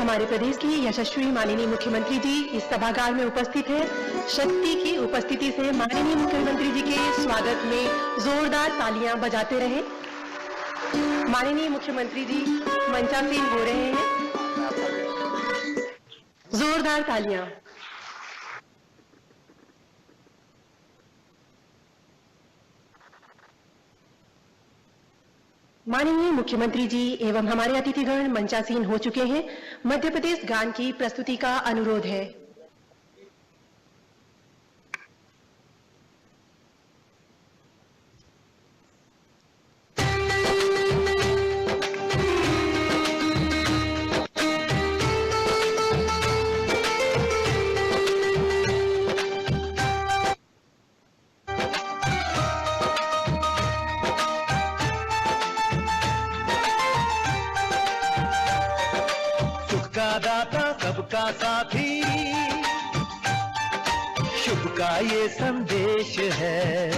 हमारे प्रदेश की यशस्वी माननीय मुख्यमंत्री जी इस सभागार में उपस्थित है। शक्ति की उपस्थिति से माननीय मुख्यमंत्री जी के स्वागत में जोरदार तालियां बजाते रहे। माननीय मुख्यमंत्री जी मंचासीन हो रहे हैं। जोरदार तालियां। माननीय मुख्यमंत्री जी एवं हमारे अतिथिगण मंचासीन हो चुके हैं। मध्य प्रदेश गान की प्रस्तुति का अनुरोध है। दाता सबका साथी, शुभ का ये संदेश है।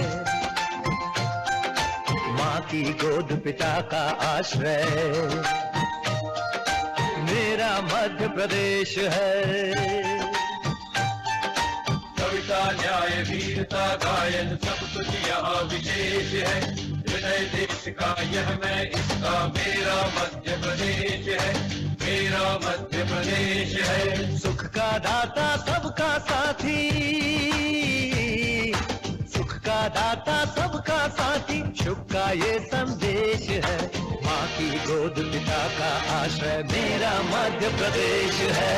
माँ की गोद पिता का आश्रय, मेरा मध्य प्रदेश है। कविता न्याय वीरता गायन सब कुछ यहाँ विशेष है। हृदय देश का यह मैं इसका मेरा मध्य प्रदेश है, मेरा मध्य प्रदेश है। सुख का दाता सबका साथी, सुख का दाता सबका साथी, शुभ का ये संदेश है। माँ की गोद पिता का आश्रय, मेरा मध्य प्रदेश है।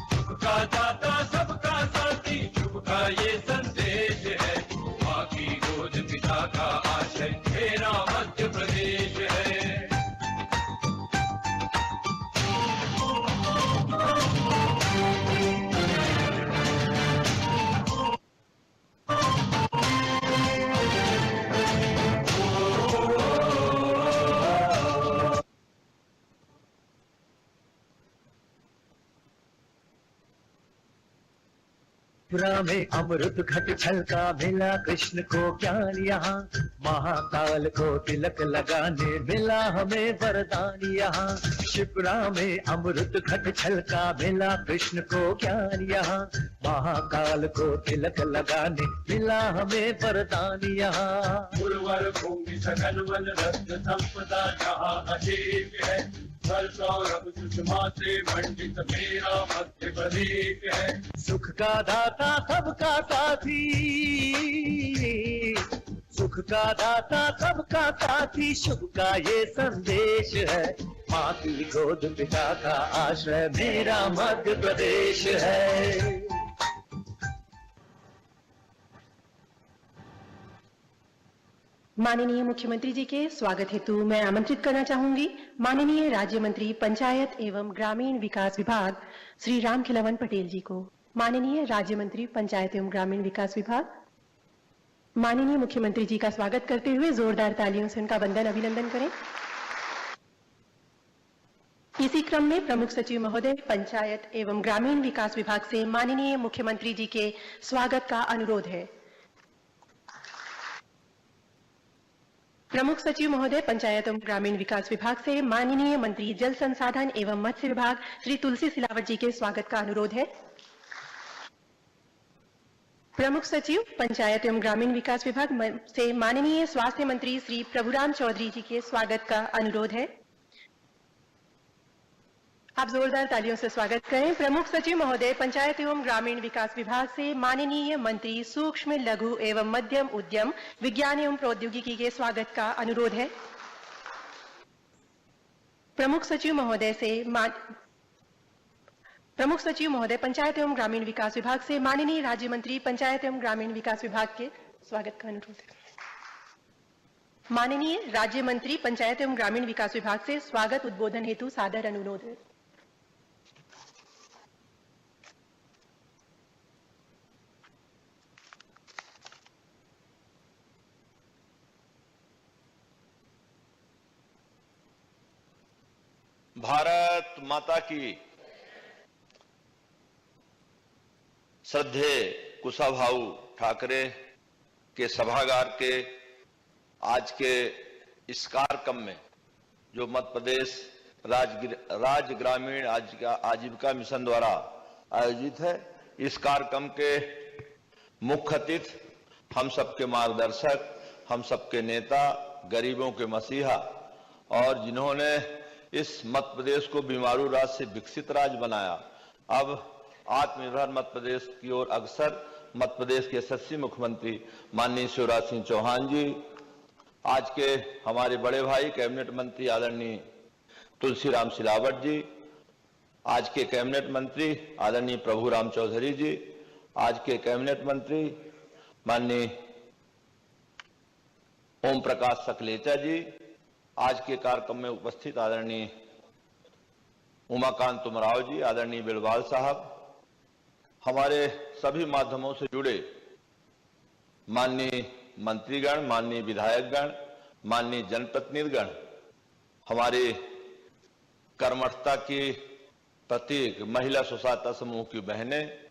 सुख का दाता सबका साथी, शुभ का ये संदेश है। माँ की गोद पिता का आश्रय, मेरा मध्य प्रदेश है। त्रिपुरा में अमृत घट छलका, मिला कृष्ण को ज्ञान यहाँ। महाकाल को तिलक लगाने मिला हमें वरदान यहाँ। त्रिपुरा में अमृत घट छलका, मिला कृष्ण को ज्ञान यहाँ। महाकाल को तिलक लगाने मिला हमें वरदान यहाँ। उर्वर भूमि सघन वन रत्न संपदा जहाँ अजीब है। सौरभ सुषमा से मंडित मेरा मध्य प्रदेश है। सुख का दाता सबका साथी, सुख का दाता सबका साथी, शुभ का ये संदेश है। माँ की गोद पिता का आश्रय, मेरा मध्य प्रदेश है। माननीय मुख्यमंत्री जी के स्वागत हेतु मैं आमंत्रित करना चाहूंगी माननीय राज्य मंत्री पंचायत एवं ग्रामीण विकास विभाग श्री रामखिलावन पटेल जी को। माननीय राज्य मंत्री पंचायत एवं ग्रामीण विकास विभाग माननीय मुख्यमंत्री जी का स्वागत करते हुए जोरदार तालियों से उनका वंदन अभिनंदन करें। इसी क्रम में प्रमुख सचिव महोदय पंचायत एवं ग्रामीण विकास विभाग से माननीय मुख्यमंत्री जी के स्वागत का अनुरोध है। प्रमुख सचिव महोदय पंचायत एवं ग्रामीण विकास विभाग से माननीय मंत्री जल संसाधन एवं मत्स्य विभाग श्री तुलसी सिलावट जी के स्वागत का अनुरोध है। प्रमुख सचिव पंचायत एवं ग्रामीण विकास विभाग से माननीय स्वास्थ्य मंत्री श्री प्रभुराम चौधरी जी के स्वागत का अनुरोध है। आप जोरदार तालियों से स्वागत करें। प्रमुख सचिव महोदय पंचायत एवं ग्रामीण विकास विभाग से माननीय मंत्री सूक्ष्म लघु एवं मध्यम उद्यम विज्ञान एवं प्रौद्योगिकी के स्वागत का अनुरोध है। प्रमुख सचिव महोदय पंचायत एवं ग्रामीण विकास विभाग से माननीय राज्य मंत्री पंचायत एवं ग्रामीण विकास विभाग के स्वागत का अनुरोध है। माननीय राज्य मंत्री पंचायत एवं ग्रामीण विकास विभाग से स्वागत उद्बोधन हेतु सादर अनुरोध है। भारत माता की श्रद्धेय कुशाभाऊ ठाकरे के सभागार के आज के इस कार्यक्रम में जो मध्य प्रदेश राज्य ग्रामीण आजीविका मिशन द्वारा आयोजित है। इस कार्यक्रम के मुख्य अतिथि हम सबके मार्गदर्शक, हम सबके नेता, गरीबों के मसीहा और जिन्होंने इस मध्य प्रदेश को बीमारू राज्य से विकसित राज्य बनाया, अब आत्मनिर्भर मध्य प्रदेश की ओर अग्रसर मध्य प्रदेश के यशस्वी मुख्यमंत्री माननीय शिवराज सिंह चौहान जी, आज के हमारे बड़े भाई कैबिनेट मंत्री आदरणीय तुलसीराम सिलावट जी, आज के कैबिनेट मंत्री आदरणीय प्रभुराम चौधरी जी, आज के कैबिनेट मंत्री माननीय ओम प्रकाश सकलेचा जी, आज के कार्यक्रम में उपस्थित आदरणीय उमाकांत उमराव जी, आदरणीय बिलवाल साहब, हमारे सभी माध्यमों से जुड़े माननीय मंत्रीगण, माननीय विधायकगण, माननीय जनप्रतिनिधिगण, हमारे कर्मठता की प्रतीक महिला स्वसहायता समूह की बहनें,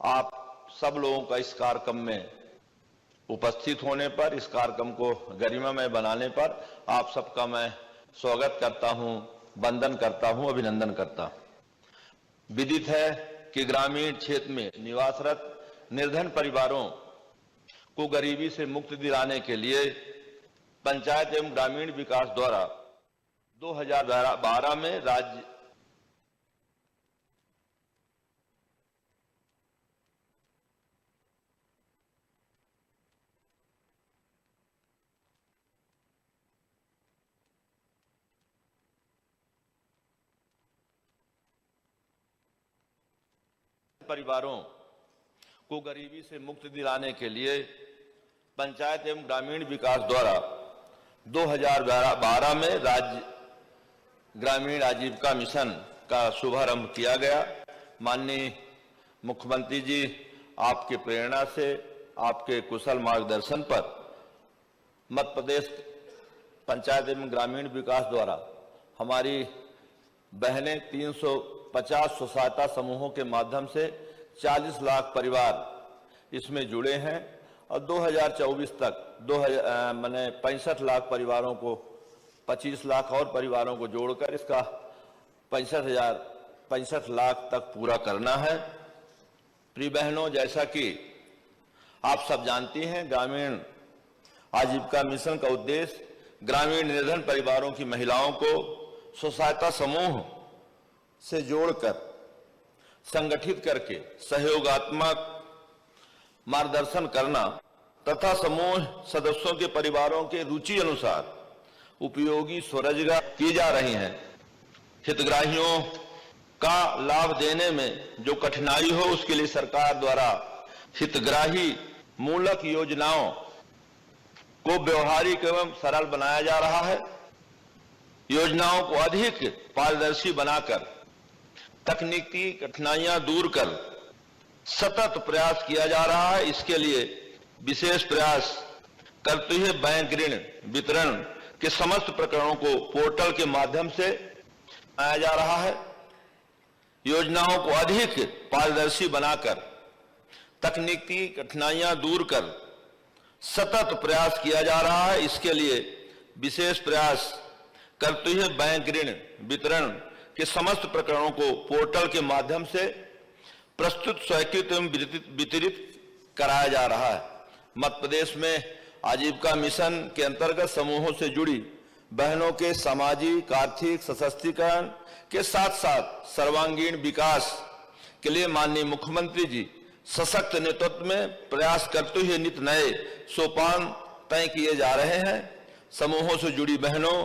आप सब लोगों का इस कार्यक्रम में उपस्थित होने पर, इस कार्यक्रम को गरिमामय बनाने पर आप सबका मैं स्वागत करता हूं, वंदन करता हूं, अभिनंदन करता हूं। विदित है कि ग्रामीण क्षेत्र में निवासरत निर्धन परिवारों को गरीबी से मुक्ति दिलाने के लिए पंचायत एवं ग्रामीण विकास द्वारा 2012 में राज्य परिवारों को गरीबी से मुक्ति दिलाने के लिए पंचायत एवं ग्रामीण विकास द्वारा 2012 में राज्य ग्रामीण आजीविका मिशन का शुभारंभ किया गया। माननीय मुख्यमंत्री जी, आपके प्रेरणा से, आपके कुशल मार्गदर्शन पर मध्य प्रदेश पंचायत एवं ग्रामीण विकास द्वारा हमारी बहनें 350 स्वसहायता समूहों के माध्यम से 40 लाख परिवार इसमें जुड़े हैं और 2024 तक 65 लाख परिवारों को, 25 लाख और परिवारों को जोड़कर इसका 65 लाख तक पूरा करना है। प्रिय बहनों, जैसा कि आप सब जानती हैं, ग्रामीण आजीविका मिशन का उद्देश्य ग्रामीण निर्धन परिवारों की महिलाओं को स्वसहायता समूह से जोड़कर, संगठित करके सहयोगात्मक मार्गदर्शन करना तथा समूह सदस्यों के परिवारों के रुचि अनुसार उपयोगी स्वरोजगार की जा रही हैं। हितग्राहियों का लाभ देने में जो कठिनाई हो, उसके लिए सरकार द्वारा हितग्राही मूलक योजनाओं को व्यवहारिक एवं सरल बनाया जा रहा है। योजनाओं को अधिक पारदर्शी बनाकर तकनीकी कठिनाइयां दूर कर सतत प्रयास किया जा रहा है। इसके लिए विशेष प्रयास करते हुए बैंक ऋण वितरण के समस्त प्रकरणों को पोर्टल के माध्यम से आया जा रहा है। योजनाओं को अधिक पारदर्शी बनाकर तकनीकी कठिनाइयां दूर कर सतत प्रयास किया जा रहा है। इसके लिए विशेष प्रयास करते हुए बैंक ऋण वितरण के समस्त प्रकरणों को पोर्टल के माध्यम से प्रस्तुत, स्वीकृत एवं वितरित कराया जा रहा है। मध्य प्रदेश में आजीविका मिशन के अंतर्गत समूहों से जुड़ी बहनों के सामाजिक आर्थिक सशक्तिकरण के साथ साथ सर्वांगीण विकास के लिए माननीय मुख्यमंत्री जी सशक्त नेतृत्व में प्रयास करते हुए नित नए सोपान तय किए जा रहे हैं। समूहों से जुड़ी बहनों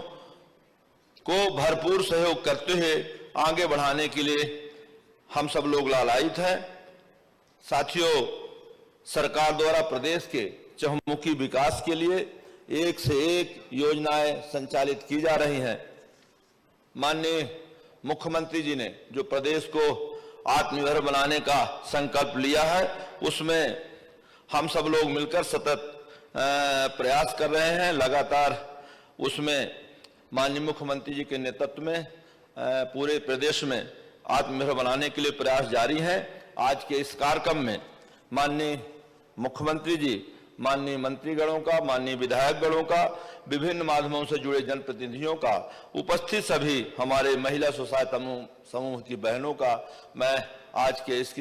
को भरपूर सहयोग करते हुए आगे बढ़ाने के लिए हम सब लोग लालायित हैं। साथियों, सरकार द्वारा प्रदेश के चहुमुखी विकास के लिए एक से एक योजनाएं संचालित की जा रही हैं। माननीय मुख्यमंत्री जी ने जो प्रदेश को आत्मनिर्भर बनाने का संकल्प लिया है, उसमें हम सब लोग मिलकर सतत प्रयास कर रहे हैं। लगातार उसमें माननीय मुख्यमंत्री जी के नेतृत्व में पूरे प्रदेश में आत्मनिर्भर बनाने के लिए प्रयास जारी हैं। आज के इस कार्यक्रम में माननीय मुख्यमंत्री जी माननीय मंत्रीगणों का, माननीय विधायकगणों का, विभिन्न माध्यमों से जुड़े जनप्रतिनिधियों का, उपस्थित सभी हमारे महिला स्वसहायता समूह की बहनों का मैं आज के इस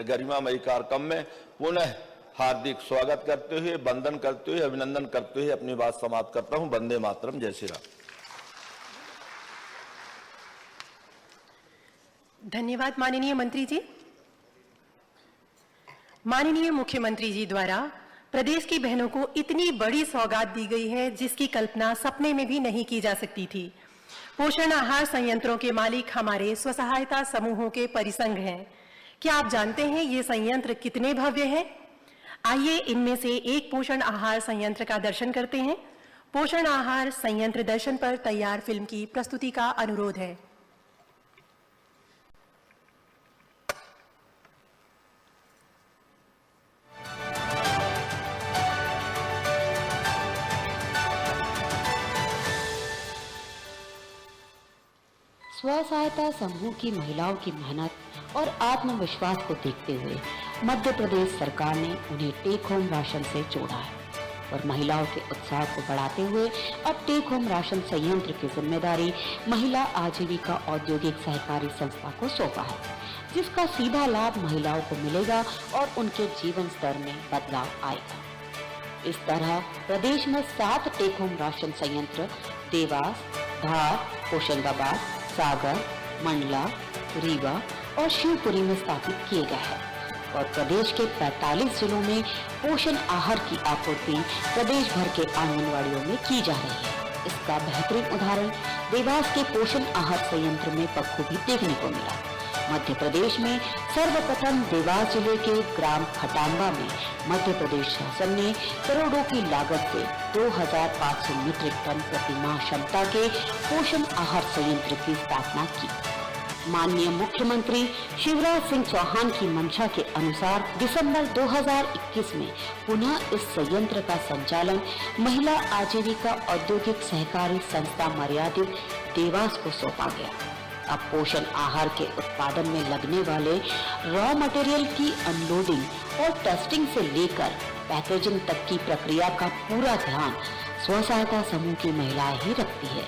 गरिमामयी कार्यक्रम में पुनः हार्दिक स्वागत करते हुए, वंदन करते हुए, अभिनंदन करते हुए अपनी बात समाप्त करता हूं। वंदे मातरम, जय श्री राम। धन्यवाद माननीय मंत्री जी। माननीय मुख्यमंत्री जी द्वारा प्रदेश की बहनों को इतनी बड़ी सौगात दी गई है जिसकी कल्पना सपने में भी नहीं की जा सकती थी। पोषण आहार संयंत्रों के मालिक हमारे स्वसहायता समूहों के परिसंघ हैं। क्या आप जानते हैं ये संयंत्र कितने भव्य हैं? आइए इनमें से एक पोषण आहार संयंत्र का दर्शन करते हैं। पोषण आहार संयंत्र दर्शन पर तैयार फिल्म की प्रस्तुति का अनुरोध है। स्व सहायता समूह की महिलाओं की मेहनत और आत्मविश्वास को देखते हुए मध्य प्रदेश सरकार ने उन्हें टेक होम राशन से जोड़ा है और महिलाओं के उत्साह को बढ़ाते हुए अब टेक होम राशन संयंत्र की जिम्मेदारी महिला आजीविका औद्योगिक सहकारी संस्था को सौंपा है, जिसका सीधा लाभ महिलाओं को मिलेगा और उनके जीवन स्तर में बदलाव आएगा। इस तरह प्रदेश में 7 टेक होम राशन संयंत्र देवास, धार, होशंगाबाद, सागर, मंडला, रीवा और शिवपुरी में स्थापित किए गए हैं और प्रदेश के 45 जिलों में पोषण आहार की आपूर्ति प्रदेश भर के आंगनवाड़ियों में की जा रही है। इसका बेहतरीन उदाहरण देवास के पोषण आहार संयंत्र में बखूबी देखने को मिला। मध्य प्रदेश में सर्वप्रथम देवास जिले के ग्राम खटांबा में मध्य प्रदेश शासन ने करोड़ों की लागत से 2500 मीट्रिक टन प्रति माह क्षमता के पोषण आहार संयंत्र की स्थापना की। माननीय मुख्यमंत्री शिवराज सिंह चौहान की मंशा के अनुसार दिसंबर 2021 में पुनः इस संयंत्र का संचालन महिला आजीविका औद्योगिक सहकारी संस्था मर्यादित देवास को सौंपा गया। अब पोषण आहार के उत्पादन में लगने वाले रॉ मटेरियल की अनलोडिंग और टेस्टिंग से लेकर पैकेजिंग तक की प्रक्रिया का पूरा ध्यान स्व सहायता समूह की महिलाएं ही रखती है।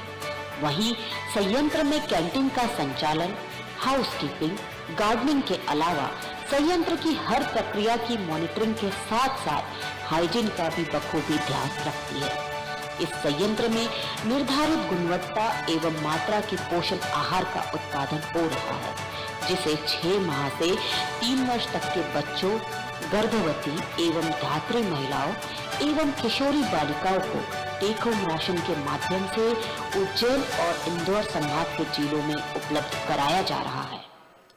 वहीं संयंत्र में कैंटीन का संचालन, हाउसकीपिंग, गार्डनिंग के अलावा संयंत्र की हर प्रक्रिया की मॉनिटरिंग के साथ साथ हाइजीन का भी बखूबी ध्यान रखती है। इस संयंत्र में निर्धारित गुणवत्ता एवं मात्रा के पोषण आहार का उत्पादन हो रहा है, जिसे 6 माह से 3 वर्ष तक के बच्चों, गर्भवती एवं धात्री महिलाओं एवं किशोरी बालिकाओं को टेक होम राशन के माध्यम से उज्जैन और इंदौर संभाग के जिलों में उपलब्ध कराया जा रहा है।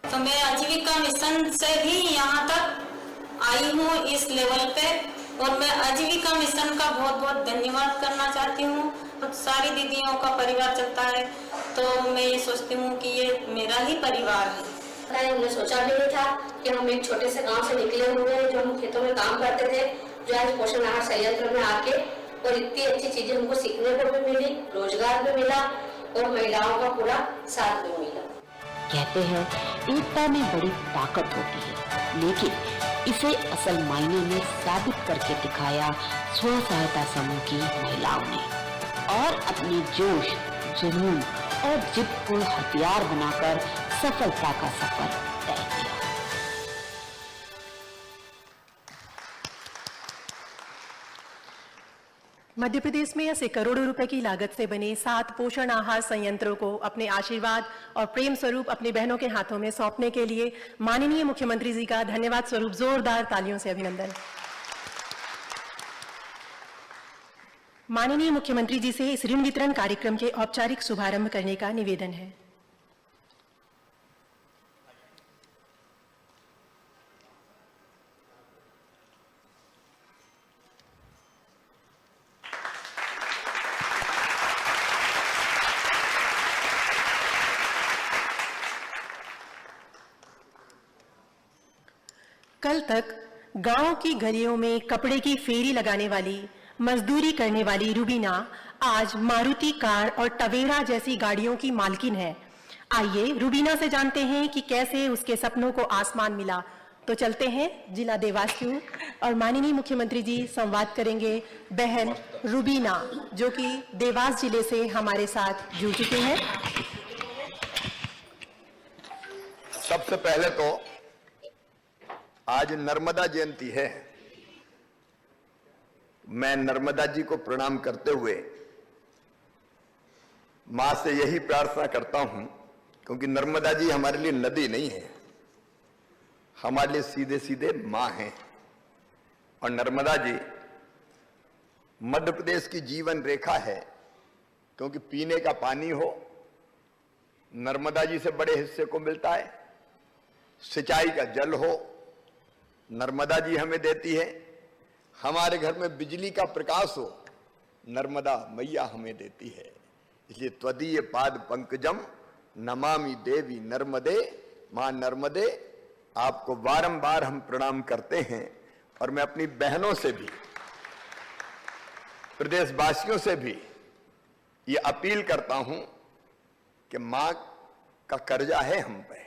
तो मैं आजीविका मिशन से भी यहाँ तक आई हूँ इस लेवल पे, और मैं आजीविका मिशन का बहुत बहुत धन्यवाद करना चाहती हूँ। तो सारी दीदियों का परिवार चलता है, तो मैं ये सोचती हूँ कि ये मेरा ही परिवार है। हमने सोचा भी नहीं था कि हम एक छोटे से गांव से निकले हुए हैं, जो हम खेतों में काम करते थे, जो आज पोषण आहार संयंत्र में आके और इतनी अच्छी चीजें हमको सीखने को भी मिली, रोजगार भी मिला और महिलाओं का पूरा साथ भी मिला। कहते हैं एकता में बड़ी ताकत होती है, लेकिन इसे असल मायने में साबित करके दिखाया स्व सहायता समूह की महिलाओं ने और अपने जोश, जुनून और जिद को हथियार बनाकर सफलता का सफर तय किया। मध्य प्रदेश में ऐसे करोड़ों रुपए की लागत से बने 7 पोषण आहार संयंत्रों को अपने आशीर्वाद और प्रेम स्वरूप अपनी बहनों के हाथों में सौंपने के लिए माननीय मुख्यमंत्री जी का धन्यवाद स्वरूप जोरदार तालियों से अभिनंदन। माननीय मुख्यमंत्री जी से इस ऋण वितरण कार्यक्रम के औपचारिक शुभारंभ करने का निवेदन है। कल तक गांव की गलियों में कपड़े की फेरी लगाने वाली, मजदूरी करने वाली रूबीना आज मारुति कार और टवेरा जैसी गाड़ियों की मालकिन है। आइए रूबीना से जानते हैं कि कैसे उसके सपनों को आसमान मिला, तो चलते हैं जिला देवास की ओर और माननीय मुख्यमंत्री जी संवाद करेंगे बहन रुबीना, जो कि देवास जिले से हमारे साथ जुड़ चुके हैं। सबसे पहले तो आज नर्मदा जयंती है। मैं नर्मदा जी को प्रणाम करते हुए मां से यही प्रार्थना करता हूं, क्योंकि नर्मदा जी हमारे लिए नदी नहीं है, हमारे लिए सीधे सीधे मां हैं। और नर्मदा जी मध्य प्रदेश की जीवन रेखा है, क्योंकि पीने का पानी हो नर्मदा जी से बड़े हिस्से को मिलता है, सिंचाई का जल हो नर्मदा जी हमें देती है, हमारे घर में बिजली का प्रकाश हो नर्मदा मैया हमें देती है। इसलिए त्वदीय पाद पंकजम नमामि देवी नर्मदे, मां नर्मदे आपको बारंबार हम प्रणाम करते हैं। और मैं अपनी बहनों से भी, प्रदेशवासियों से भी ये अपील करता हूं कि मां का कर्जा है हम पे,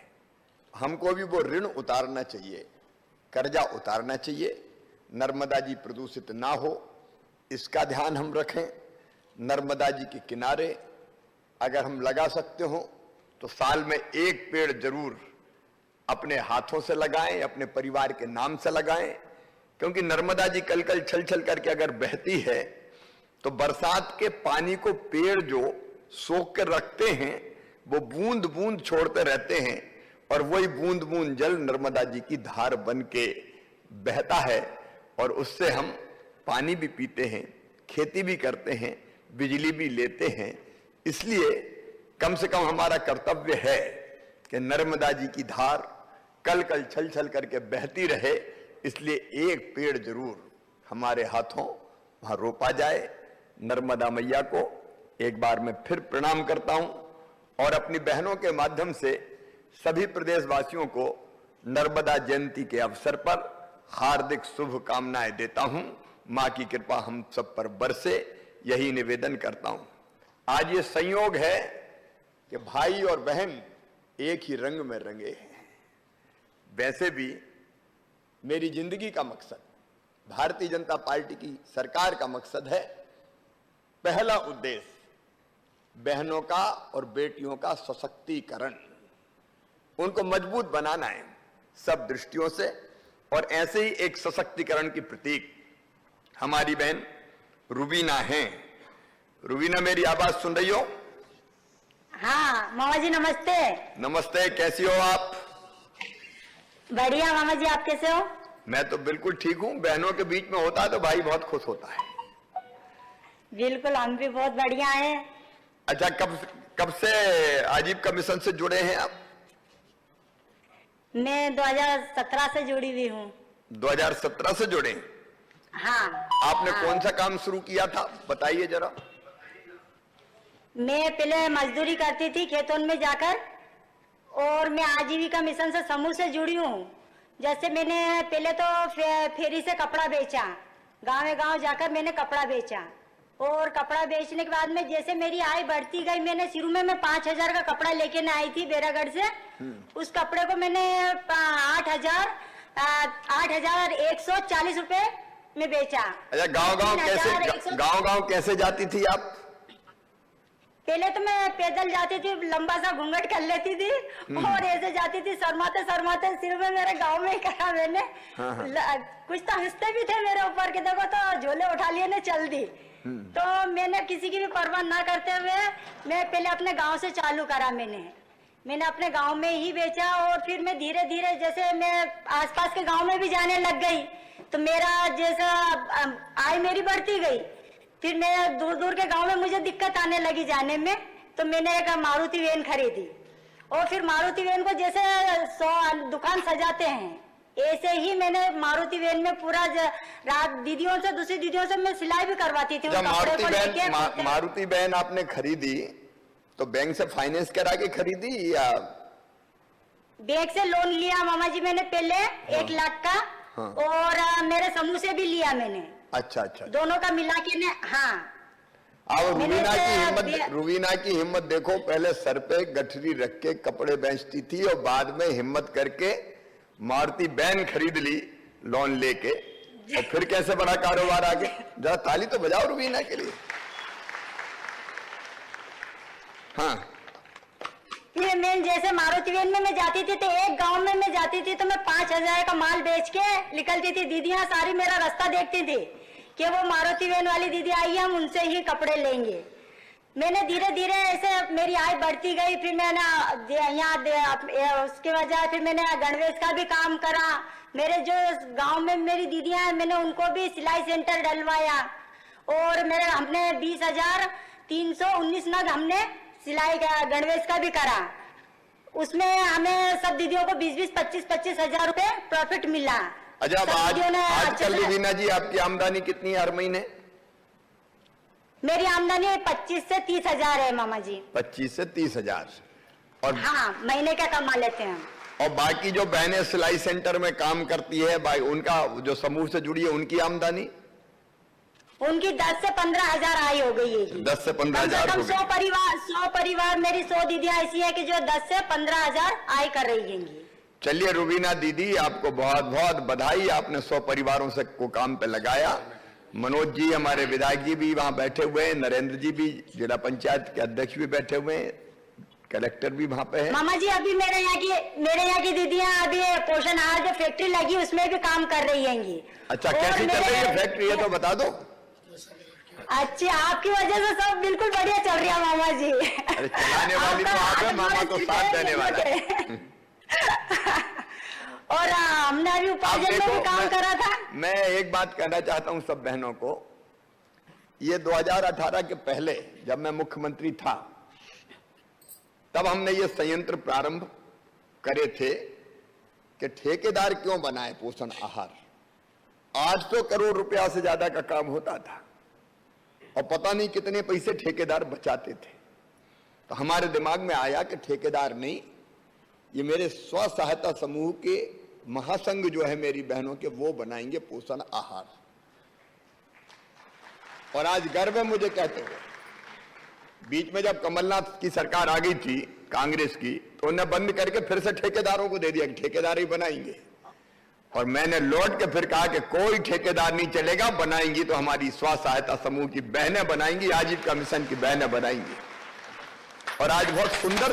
हमको भी वो ऋण उतारना चाहिए, कर्जा उतारना चाहिए। नर्मदा जी प्रदूषित ना हो इसका ध्यान हम रखें। नर्मदा जी के किनारे अगर हम लगा सकते हो तो साल में एक पेड़ जरूर अपने हाथों से लगाएं, अपने परिवार के नाम से लगाएं, क्योंकि नर्मदा जी कल कल छल छल करके अगर बहती है तो बरसात के पानी को पेड़ जो सोख कर रखते हैं वो बूंद बूंद छोड़ते रहते हैं, और वही बूंद बूंद जल नर्मदा जी की धार बन के बहता है, और उससे हम पानी भी पीते हैं, खेती भी करते हैं, बिजली भी लेते हैं। इसलिए कम से कम हमारा कर्तव्य है कि नर्मदा जी की धार कल कल छल छल करके बहती रहे। इसलिए एक पेड़ जरूर हमारे हाथों वहां रोपा जाए। नर्मदा मैया को एक बार मैं फिर प्रणाम करता हूं और अपनी बहनों के माध्यम से सभी प्रदेशवासियों को नर्मदा जयंती के अवसर पर हार्दिक शुभकामनाएं देता हूं। मां की कृपा हम सब पर बरसे, यही निवेदन करता हूं। आज ये संयोग है कि भाई और बहन एक ही रंग में रंगे हैं। वैसे भी मेरी जिंदगी का मकसद, भारतीय जनता पार्टी की सरकार का मकसद है, पहला उद्देश्य बहनों का और बेटियों का सशक्तिकरण, उनको मजबूत बनाना है सब दृष्टियों से। और ऐसे ही एक सशक्तिकरण की प्रतीक हमारी बहन रुबीना हैं। रुबीना, मेरी आवाज सुन रही हो? हाँ मामा जी नमस्ते। नमस्ते, कैसी हो आप? बढ़िया मामा जी, आप कैसे हो? मैं तो बिल्कुल ठीक हूँ। बहनों के बीच में होता है तो भाई बहुत खुश होता है। बिल्कुल, हम भी बहुत बढ़िया हैं। अच्छा, कब से आजीविका मिशन से जुड़े हैं आप? मैं 2017 से जुड़ी हुई हूँ। 2017 से जुड़े? हाँ। आपने हाँ। कौन सा काम शुरू किया था, बताइए जरा। मैं पहले मजदूरी करती थी खेतों में जाकर, और मैं आजीविका मिशन से समूह से जुड़ी हूँ। जैसे मैंने पहले तो फेरी से कपड़ा बेचा, गाँव जाकर मैंने कपड़ा बेचा, और कपड़ा बेचने के बाद में जैसे मेरी आय बढ़ती गई, मैंने शुरू में मैं 5,000 का कपड़ा लेके न आई थी बैरागढ़ से। उस कपड़े को मैंने 8,140 रुपए में बेचा। अच्छा, गांव कैसे जाती थी आप? पहले तो मैं पैदल जाती थी, लंबा सा घूंघट कर लेती थी और ऐसे जाती थी शर्माते शर्माते। सिर में मेरे गांव में ही करा मैंने। कुछ तो हंसते भी थे मेरे ऊपर के, देखो तो झोले उठा लिए ने चल दी। तो मैंने किसी की भी परवाह ना करते हुए मैं पहले अपने गांव से चालू करा। मैंने अपने गांव में ही बेचा, और फिर मैं धीरे धीरे जैसे मैं आसपास के गांव में भी जाने लग गई, तो मेरा जैसा आय मेरी बढ़ती गई। फिर मैं दूर दूर के गांव में मुझे दिक्कत आने लगी जाने में, तो मैंने एक मारुति वैन खरीदी, और फिर मारुति वैन को जैसे 100 दुकान सजाते हैं, ऐसे ही मैंने मारुति वैन में पूरा रात दीदियों से, दूसरी दीदियों से मैं सिलाई भी करवाती थी। मारुति वैन आपने खरीदी तो बैंक से फाइनेंस करा के खरीदी या बैंक से लोन लिया मामा जी मैंने पहले? 1 लाख का। और मेरे समूह से भी लिया मैंने। अच्छा, दोनों का मिला के ने। हाँ। अब रुबीना की हिम्मत देखो, पहले सर पे गठरी रख के कपड़े बेचती थी और बाद में हिम्मत करके मारुति वैन खरीद ली लोन लेके, और फिर कैसे बड़ा कारोबार आगे? जरा ताली तो बजाओ रुबीना के लिए। हाँ, फिर मैं जैसे मारुति वैन में मैं जाती थी तो एक गांव में मैं जाती थी तो मैं 5,000 का माल बेच के निकलती थी। दीदियां सारी मेरा रास्ता देखती थी कि वो मारुति वैन वाली दीदी आई है, हम उनसे ही कपड़े लेंगे। मैंने धीरे धीरे ऐसे मेरी आय बढ़ती गई। फिर मैंने यहाँ उसके वजह फिर मैंने गणवेश का भी काम करा। मेरे जो गांव में मेरी दीदियां हैं, मैंने उनको भी सिलाई सेंटर डलवाया, और हमने 20,319 नग हमने सिलाई का गणवेश का भी करा। उसमें हमें सब दीदियों को 20-20, 25-25 हजार रुपए प्रॉफिट मिला। अच्छा, आजकल रुबीना जी आपकी आमदनी कितनी है हर महीने? मेरी आमदनी 25 से 30 हजार है मामा जी। 25 से 30 हजार। और हाँ, महीने का कमा लेते हैं। और बाकी जो बहनें सिलाई सेंटर में काम करती है भाई, उनका जो समूह से जुड़ी है, उनकी आमदनी? उनकी 10 से 15 हजार आय हो गई है। 10 से 15 हजार। 100 परिवार मेरी 100 दीदियां ऐसी है कि जो 10 से 15 हजार आय कर रही हैं। चलिए रुबीना दीदी, आपको बहुत बहुत बधाई, आपने 100 परिवारों से को काम पे लगाया। मनोज जी हमारे विधायक जी भी वहां बैठे हुए हैं, नरेंद्र जी भी जिला पंचायत के अध्यक्ष भी बैठे हुए हैं, कलेक्टर भी वहां पे है। मामा जी अभी मेरे यहाँ की दीदियां अभी पोषण आहार जो फैक्ट्री लगी उसमें भी काम कर रही हैं। अच्छा, कैसी चल रही है फैक्ट्री, है तो बता दो। अच्छी, आपकी वजह से सब बिल्कुल बढ़िया चल रही है मामा जी। अरे चलाने वाली तो आप है, मामा तो साथ देने वाला है। और हमने अभी उपार्जन में भी काम करा था। मैं एक बात कहना चाहता हूं सब बहनों को, ये 2018 के पहले जब मैं मुख्यमंत्री था, तब हमने ये संयंत्र प्रारंभ करे थे कि ठेकेदार क्यों बनाए पोषण आहार। 800 करोड़ रुपया से ज्यादा का काम होता था, और पता नहीं कितने पैसे ठेकेदार बचाते थे। तो हमारे दिमाग में आया कि ठेकेदार नहीं, ये मेरे स्व सहायता समूह के महासंघ जो है मेरी बहनों के, वो बनाएंगे पोषण आहार। और आज गर्व है मुझे कहते हुए, बीच में जब कमलनाथ की सरकार आ गई थी कांग्रेस की, तो उन्हें बंद करके फिर से ठेकेदारों को दे दिया कि ठेकेदार ही बनाएंगे। और मैंने लौट के फिर कहा कि कोई ठेकेदार नहीं चलेगा, बनाएंगी तो हमारी स्व सहायता समूह की बहनें बनाएंगी, आजीविका मिशन की बहनें बनाएंगी। और आज बहुत सुंदर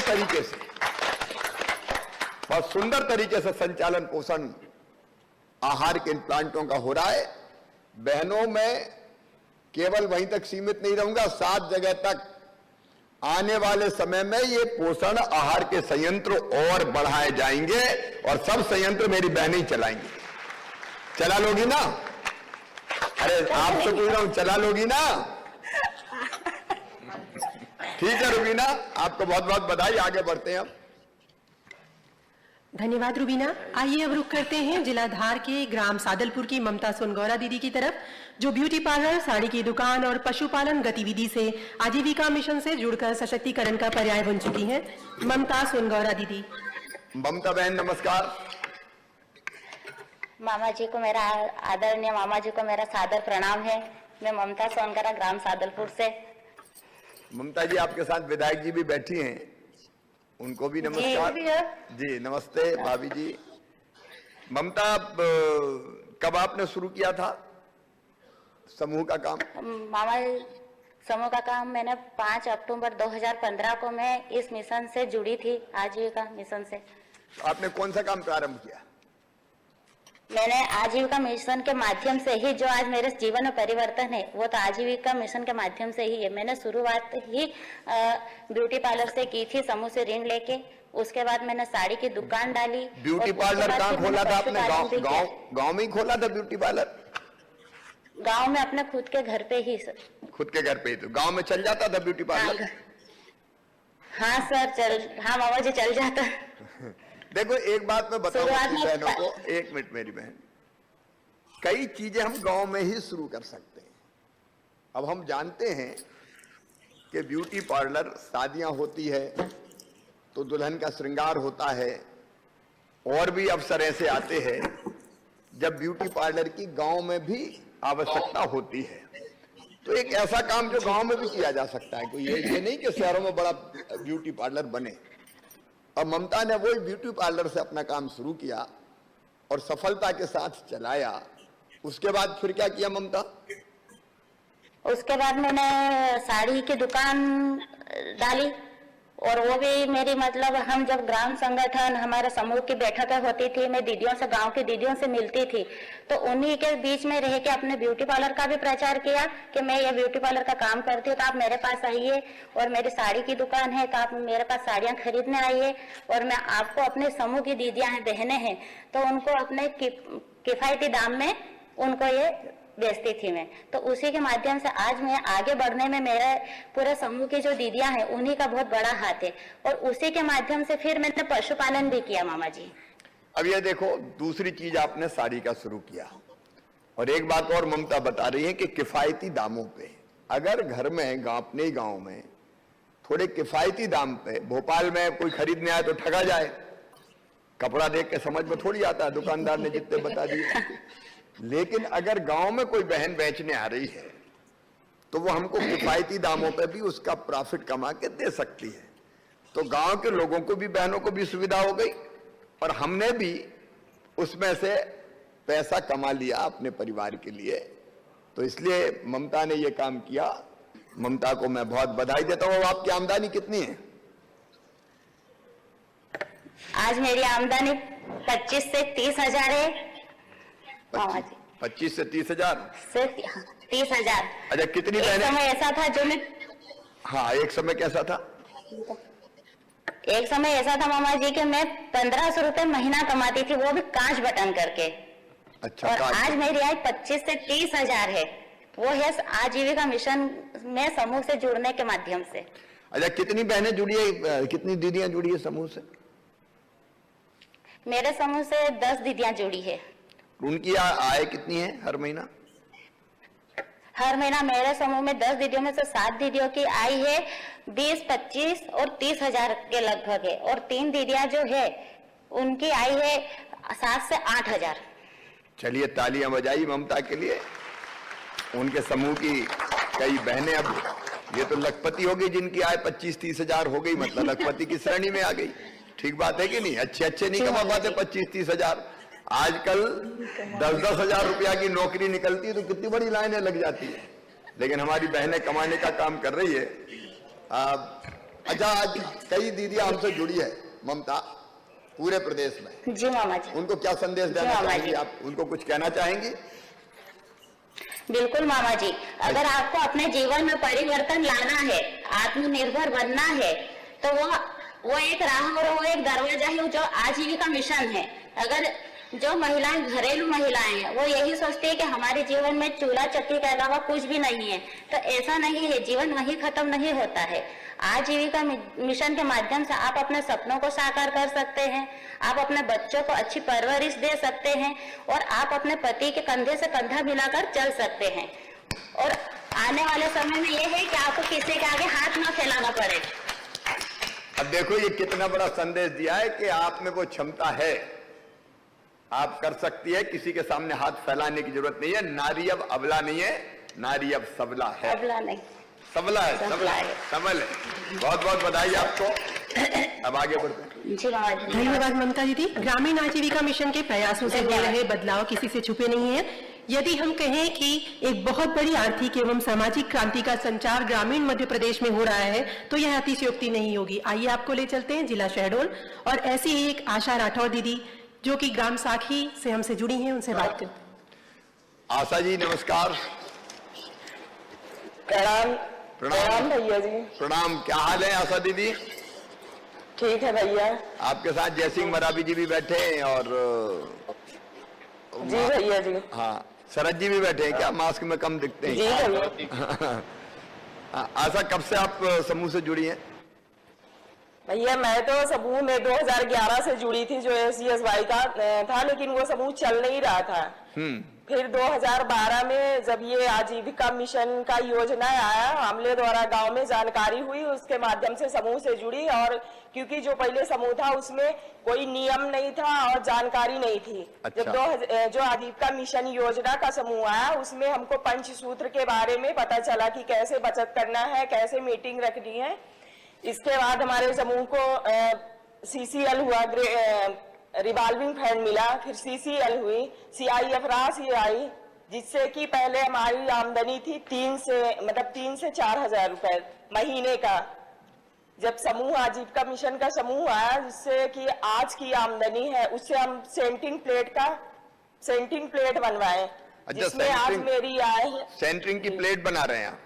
तरीके से संचालन पोषण आहार के इन प्लांटों का हो रहा है। बहनों में केवल वहीं तक सीमित नहीं रहूंगा, 7 जगह तक आने वाले समय में ये पोषण आहार के संयंत्र और बढ़ाए जाएंगे, और सब संयंत्र मेरी बहनें ही चलाएंगी। चला लोगी ना? अरे आपसे पूछ रहा हूं, चला लोगी ना? ठीक है रुबीना, आपको बहुत बहुत बधाई। आगे बढ़ते हैं अब। धन्यवाद रुबीना। आइए अब रुख करते हैं जिला धार के ग्राम सादलपुर की ममता सोनगौरा दीदी की तरफ, जो ब्यूटी पार्लर, साड़ी की दुकान और पशुपालन गतिविधि से आजीविका मिशन से जुड़कर सशक्तिकरण का पर्याय बन चुकी हैं। ममता सोनगौरा दीदी। ममता बहन नमस्कार। मामा जी को मेरा आदरणीय मामा जी को मेरा सादर प्रणाम है। मैं ममता सोनगौरा ग्राम सादलपुर से। ममता जी आपके साथ विधायक जी भी बैठी हैं, उनको भी नमस्कार। जी नमस्ते भाभी जी। ममता, कब आपने शुरू किया था समूह का काम? मामा समूह का काम मैंने 5 अक्टूबर 2015 को मैं इस मिशन से जुड़ी थी, आजीविका मिशन से। आपने कौन सा काम प्रारंभ किया? मैंने आजीविका मिशन के माध्यम से ही, जो आज मेरे जीवन में परिवर्तन है वो तो आजीविका मिशन के माध्यम से ही है। मैंने शुरुआत ही ब्यूटी पार्लर से की थी, समूह से ऋण लेके। उसके बाद मैंने साड़ी की दुकान डाली। ब्यूटी पार्लर कहाँ खोला था आपने? गांव में ही खोला था ब्यूटी पार्लर? गांव में अपने खुद के घर पे ही सर। खुद के घर पे ही? तो गांव में चल जाता था ब्यूटी पार्लर? हाँ सर, हाँ मामा जी चल जाता। देखो एक बात मैं बताऊं बहनों को, 1 मिनट मेरी बहन, कई चीजें हम गांव में ही शुरू कर सकते हैं। अब हम जानते हैं कि ब्यूटी पार्लर, शादियां होती है तो दुल्हन का श्रृंगार होता है, और भी अवसर ऐसे आते हैं जब ब्यूटी पार्लर की गांव में भी आवश्यकता होती है। तो एक ऐसा काम जो गांव में भी किया जा सकता है, कोई ये नहीं कि शहरों में बड़ा ब्यूटी पार्लर बने। और ममता ने वही ब्यूटी पार्लर से अपना काम शुरू किया, और सफलता के साथ चलाया, उसके बाद फिर क्या किया ममता? उसके बाद मैंने साड़ी की दुकान डाली, और वो भी मेरी मतलब हम जब ग्राम संगठन हमारे समूह की बैठकें होती थी, मैं दीदियों से, गांव की दीदियों से मिलती थी, तो उन्हीं के बीच में रह के अपने ब्यूटी पार्लर का भी प्रचार किया कि मैं ये ब्यूटी पार्लर का काम करती हूँ, तो आप मेरे पास आइए, और मेरी साड़ी की दुकान है तो आप मेरे पास साड़ियाँ खरीदने आइए, और मैं आपको अपने समूह की दीदियाँ हैं, बहनें हैं, तो उनको अपने किफायती दाम में उनको ये बेचती थी मैं। तो उसी के माध्यम से आज मैं आगे बढ़ने में मेरे पूरे समूह की जो दीदियां हैं उन्हीं का बहुत बड़ा हाथ है, और उसी के माध्यम से फिर मैंने पशुपालन भी किया मामा जी। अब ये देखो, दूसरी चीज आपने साड़ी का शुरू किया, और एक बात और ममता बता रही है कि किफायती दामों पे, अगर घर में अपने गांव में थोड़े किफायती दाम पे, भोपाल में कोई खरीदने आए तो ठगा जाए, कपड़ा देख के समझ में थोड़ी आता है, दुकानदार ने जितने बता दिए, लेकिन अगर गांव में कोई बहन बेचने आ रही है तो वो हमको किफायती दामों पे भी उसका प्रॉफिट कमा के दे सकती है। तो गांव के लोगों को भी, बहनों को भी सुविधा हो गई, और हमने भी उसमें से पैसा कमा लिया अपने परिवार के लिए। तो इसलिए ममता ने ये काम किया, ममता को मैं बहुत बधाई देता हूँ। आपकी आमदनी कितनी है? आज मेरी आमदनी 25 से 30 हजार है। 25 से 30 हजार से 30 हजार। अच्छा, कितनी एक बहनें? समय ऐसा था जो मैं, हाँ, एक समय कैसा था? एक समय ऐसा था मामा जी कि मैं 1500 रुपए महीना कमाती थी, वो भी कांच बटन करके। अच्छा, और आज मेरी आय 25 से 30 हजार है, वो है आजीविका मिशन में समूह से जुड़ने के माध्यम से। अच्छा, कितनी बहनें जुड़ी है, कितनी दीदियां जुड़ी है समूह से? मेरे समूह से 10 दीदियां जुड़ी है। उनकी आय कितनी है हर महीना? हर महीना मेरे समूह में 10 दीदियों में से 7 दीदियों की आय है 20, 25 और 30 हजार के लगभग है, और 3 दीदियां जो है उनकी आय है 7 से 8 हजार। चलिए, तालियां बजाई ममता के लिए। उनके समूह की कई बहनें, अब ये तो लखपति हो गई, जिनकी आय 25-30 हजार हो गई, मतलब लखपति की श्रेणी में आ गई। ठीक बात है कि नहीं? अच्छे नहीं कमा पाते 25-30 हजार। आजकल 10-10 हजार रुपया की नौकरी निकलती है तो कितनी बड़ी लाइनें लग जाती है, लेकिन हमारी बहनें कमाने का काम कर रही है। अच्छा, आज कई दीदियां हमसे जुड़ी है ममता, पूरे प्रदेश में। जी मामा जी। उनको क्या संदेश देना चाहेंगी आप? उनको कुछ कहना चाहेंगी? बिल्कुल मामा जी, अगर आपको अपने जीवन में परिवर्तन लाना है, आत्मनिर्भर बनना है, तो वो एक राह और वो एक दरवाजा है जो आजीविका मिशन है। अगर जो महिलाएं, घरेलू महिलाएं हैं, वो यही सोचती है कि हमारे जीवन में चूल्हा चक्की के अलावा कुछ भी नहीं है, तो ऐसा नहीं है, जीवन वहीं खत्म नहीं होता है। आजीविका मिशन के माध्यम से आप अपने सपनों को साकार कर सकते हैं, आप अपने बच्चों को अच्छी परवरिश दे सकते हैं, और आप अपने पति के कंधे से कंधा मिलाकर चल सकते हैं। और आने वाले समय में ये है कि आपको किसी के आगे हाथ न फैलाना पड़े। अब देखो, ये कितना बड़ा संदेश दिया है कि आप में वो क्षमता है, आप कर सकती है, किसी के सामने हाथ फैलाने की जरूरत नहीं है। नारी अब अबला नहीं है, नारी अब सबला है। अबला नहीं, सबला है, सबला है, सबल है। बहुत बहुत बधाई आपको। अब आगे बढ़ते हैं। धन्यवाद ममता दीदी। ग्रामीण आजीविका मिशन के प्रयासों से हो रहे बदलाव किसी से छुपे नहीं है। यदि हम कहें कि एक बहुत बड़ी आर्थिक एवं सामाजिक क्रांति का संचार ग्रामीण मध्य प्रदेश में हो रहा है, तो यह अतिशयोक्ति नहीं होगी। आइए आपको ले चलते हैं जिला शहडोल, और ऐसी ही एक आशा राठौर दीदी जो कि ग्राम साखी से हमसे जुड़ी हैं, उनसे बात करते हैं। आशा जी नमस्कार। प्रणाम। प्रणाम भैया जी। प्रणाम। क्या हाल है आशा दीदी? ठीक है भैया। आपके साथ जयसिंह मराबी जी भी बैठे हैं, और जी भैया जी। हाँ, शरद जी भी बैठे हैं। क्या मास्क में कम दिखते हैं? जी भैया। आशा, कब से आप समूह से जुड़ी हैं? भैया मैं तो समूह में 2011 से जुड़ी थी, जो SCSY का था, लेकिन वो समूह चल नहीं रहा था। फिर 2012 में जब ये आजीविका मिशन का योजना आया, हमले द्वारा गांव में जानकारी हुई, उसके माध्यम से समूह से जुड़ी। और क्योंकि जो पहले समूह था उसमें कोई नियम नहीं था और जानकारी नहीं थी। अच्छा। जब जो आजीविका मिशन योजना का समूह आया, उसमें हमको पंचसूत्र के बारे में पता चला कि कैसे बचत करना है, कैसे मीटिंग रखनी है। इसके बाद हमारे समूह को CCL हुआ, रिवॉल्विंग फंड मिला, फिर CCL हुई, CIF राशि आई, जिससे कि पहले हमारी आमदनी थी 3 से 4,000 रुपए महीने का। जब समूह आजीविका मिशन का समूह आया, जिससे कि आज की आमदनी है, उससे हम सेंटिंग प्लेट बनवाए, जिसमें आज मेरी आय है। सेंटरिंग की प्लेट बना रहे हैं आप,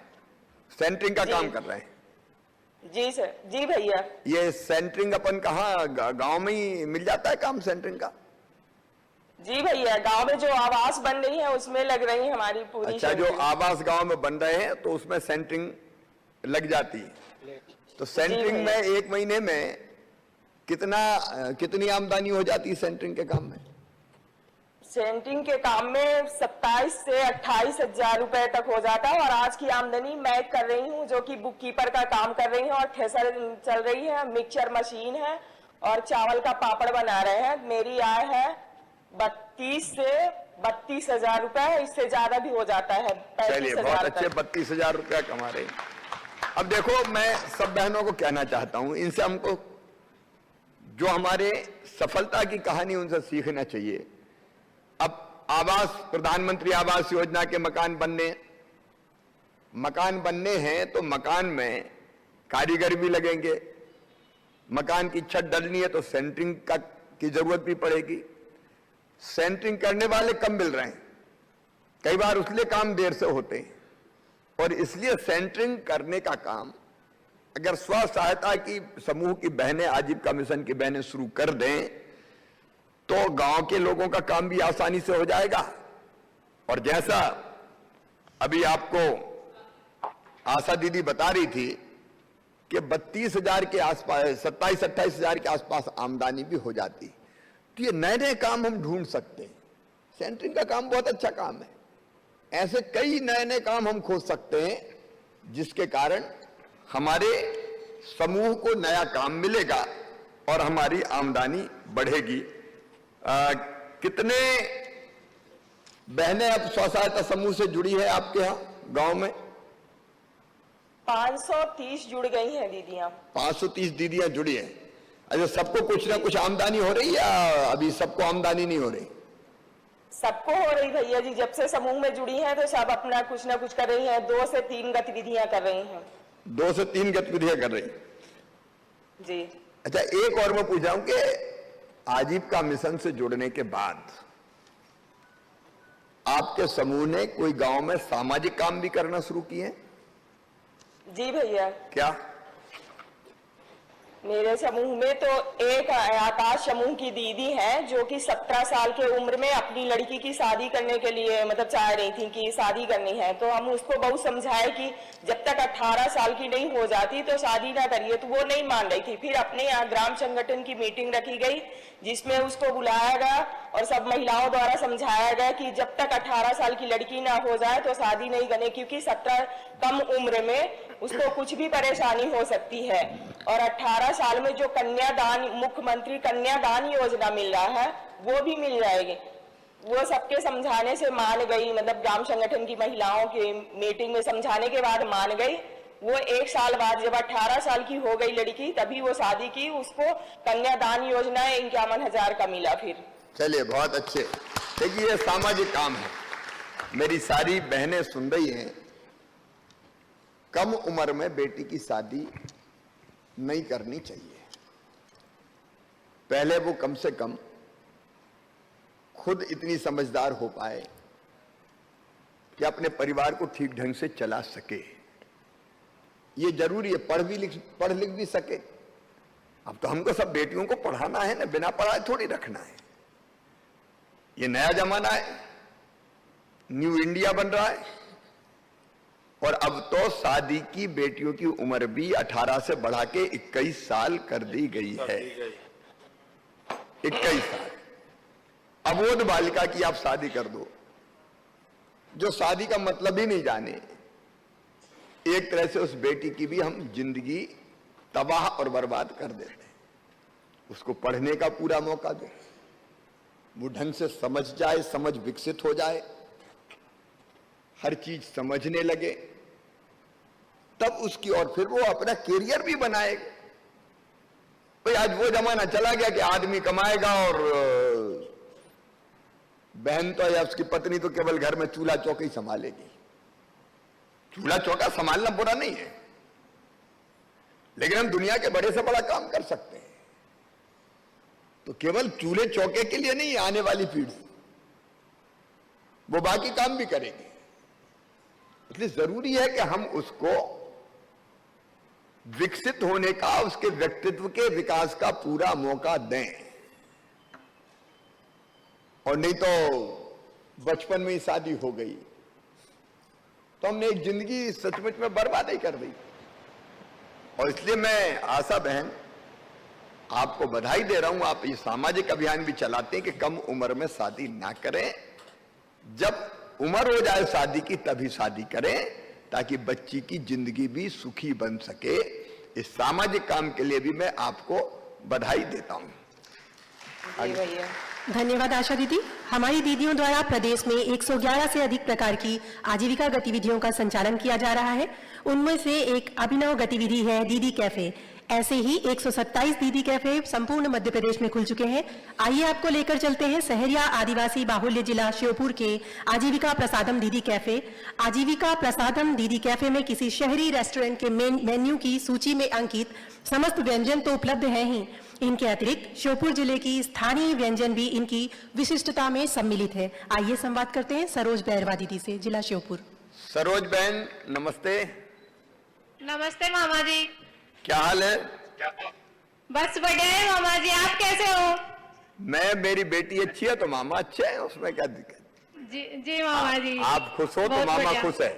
सेंटरिंग का काम कर रहे हैं? जी सर, जी भैया। ये सेंटरिंग अपन कहाँ, गांव में ही मिल जाता है काम सेंटरिंग का? जी भैया, गांव में जो आवास बन रही है उसमें लग रही है हमारी पूरी। अच्छा, जो आवास गांव में बन रहे हैं तो उसमें सेंटरिंग लग जाती है। तो सेंटरिंग में एक महीने में कितनी आमदनी हो जाती है सेंटरिंग के काम में? सेंटरिंग के काम में 27 से 28 हजार रुपए तक हो जाता है। और आज की आमदनी मैं कर रही हूँ, जो कि बुक कीपर का काम कर रही हूँ, और थ्रेसर चल रही है, मिक्सचर मशीन है, और चावल का पापड़ बना रहे हैं। मेरी आय है 32 से 32 हजार रुपए, इससे ज्यादा भी हो जाता है। चलिए, बहुत अच्छे, 32 हजार रुपया कमा रहे हैं। अब देखो, मैं सब बहनों को कहना चाहता हूं, इनसे हमको जो हमारे सफलता की कहानी उनसे सीखना चाहिए। अब प्रधानमंत्री आवास योजना के मकान बनने हैं तो मकान में कारीगर भी लगेंगे, मकान की छत डलनी है तो सेंटरिंग की जरूरत भी पड़ेगी। सेंटरिंग करने वाले कम मिल रहे हैं, कई बार उसलिए काम देर से होते हैं, और इसलिए सेंटरिंग करने का काम अगर स्व सहायता की समूह की बहनें, आजीविका मिशन की बहनें शुरू कर दें तो गांव के लोगों का काम भी आसानी से हो जाएगा। और जैसा अभी आपको आशा दीदी बता रही थी कि 32,000 के आसपास, 27-28 हजार के आसपास आमदनी भी हो जाती, तो ये नए नए काम हम ढूंढ सकते हैं। सेंटरिंग का काम बहुत अच्छा काम है, ऐसे कई नए नए काम हम खोज सकते हैं, जिसके कारण हमारे समूह को नया काम मिलेगा और हमारी आमदनी बढ़ेगी। कितने बहनें अब स्व सहायता समूह से जुड़ी है आपके यहाँ गांव में? 530 जुड़ गई हैं दीदियां। 530 दीदियां जुड़ी हैं। अच्छा, सबको कुछ ना कुछ आमदनी हो रही या अभी सबको आमदनी नहीं हो रही? सबको हो रही भैया जी, जब से समूह में जुड़ी हैं तो सब अपना कुछ ना कुछ कर रही हैं। 2 से 3 गतिविधियां कर रही हैं। 2 से 3 गतिविधियां कर रही जी। अच्छा, एक और मैं पूछ रहा हूं कि आजीविका मिशन से जुड़ने के बाद आपके समूह ने कोई गांव में सामाजिक काम भी करना शुरू किए? जी भैया। क्या? मेरे समूह में तो एक आकाश समूह की दीदी है, जो कि 17 साल के उम्र में अपनी लड़की की शादी करने के लिए मतलब चाह रही थी कि शादी करनी है। तो हम उसको बहुत समझाए कि जब तक 18 साल की नहीं हो जाती तो शादी ना करिए, तो वो नहीं मान रही थी। फिर अपने यहाँ ग्राम संगठन की मीटिंग रखी गई, जिसमें उसको बुलाया गया और सब महिलाओं द्वारा समझाया गया कि जब तक 18 साल की लड़की ना हो जाए तो शादी नहीं करनी, क्योंकि 17 कम उम्र में उसको कुछ भी परेशानी हो सकती है। और 18 साल में जो कन्यादान, मुख्यमंत्री कन्यादान योजना मिल रहा है, वो भी मिल जाएगी। वो सबके समझाने से मान गई, मतलब ग्राम संगठन की महिलाओं की मीटिंग में समझाने के बाद मान गई। वो 1 साल बाद जब 18 साल की हो गई लड़की, तभी वो शादी की। उसको कन्यादान योजना 51,000 का मिला। फिर चलिए, बहुत अच्छे। देखिए, ये सामाजिक काम है। मेरी सारी बहनें सुन रही हैं, कम उम्र में बेटी की शादी नहीं करनी चाहिए। पहले वो कम से कम खुद इतनी समझदार हो पाए कि अपने परिवार को ठीक ढंग से चला सके। ये जरूरी है, पढ़ लिख भी सके। अब तो हमको सब बेटियों को पढ़ाना है ना, बिना पढ़ाए थोड़ी रखना है। ये नया जमाना है, न्यू इंडिया बन रहा है। और अब तो शादी की बेटियों की उम्र भी 18 से बढ़ा के 21 साल कर दी गई है। 21 साल अबोध बालिका की आप शादी कर दो, जो शादी का मतलब ही नहीं जाने। एक तरह से उस बेटी की भी हम जिंदगी तबाह और बर्बाद कर देते हैं। उसको पढ़ने का पूरा मौका दो, वो ढंग से समझ जाए, समझ विकसित हो जाए, हर चीज समझने लगे, तब उसकी और फिर वो अपना कैरियर भी बनाएगा। भाई आज वो जमाना चला गया कि आदमी कमाएगा और बहन तो या उसकी पत्नी तो केवल घर में चूल्हा चौकी संभालेगी। चूल्हा चौका संभालना बुरा नहीं है, लेकिन हम दुनिया के बड़े से बड़ा काम कर सकते हैं। तो केवल चूल्हे चौके के लिए नहीं, आने वाली पीढ़ी वो बाकी काम भी करेगी। इसलिए जरूरी है कि हम उसको विकसित होने का, उसके व्यक्तित्व के विकास का पूरा मौका दें, और नहीं तो बचपन में ही शादी हो गई तो हमने एक जिंदगी सचमुच में बर्बाद ही कर दी। और इसलिए मैं आशा बहन आपको बधाई दे रहा हूं, आप ये सामाजिक अभियान भी चलाते हैं कि कम उम्र में शादी ना करें, जब उम्र हो जाए शादी की तभी शादी करें, ताकि बच्ची की जिंदगी भी सुखी बन सके। इस सामाजिक काम के लिए भी मैं आपको बधाई देता हूं। भैया धन्यवाद आशा दीदी। हमारी दीदियों द्वारा प्रदेश में 111 से अधिक प्रकार की आजीविका गतिविधियों का संचालन किया जा रहा है। उनमें से एक अभिनव गतिविधि है दीदी कैफे। ऐसे ही 127 दीदी कैफे संपूर्ण मध्य प्रदेश में खुल चुके हैं। आइए आपको लेकर चलते हैं सहरिया आदिवासी बाहुल्य जिला श्योपुर के आजीविका प्रसादम दीदी कैफे। आजीविका प्रसादम दीदी कैफे में किसी शहरी रेस्टोरेंट के मेन्यू की सूची में अंकित समस्त व्यंजन तो उपलब्ध हैं ही, इनके अतिरिक्त श्योपुर जिले की स्थानीय व्यंजन भी इनकी विशिष्टता में सम्मिलित है। आइए संवाद करते हैं सरोज बैरवा दीदी से, जिला श्योपुर। सरोज बहन नमस्ते। नमस्ते मामा जी। क्या हाल है? बस बढ़िया है मामा जी, आप कैसे हो? मेरी बेटी अच्छी है तो मामा अच्छे हैं, उसमें क्या दिक्कत? जी मामा जी। आप खुश हो तो मामा खुश है।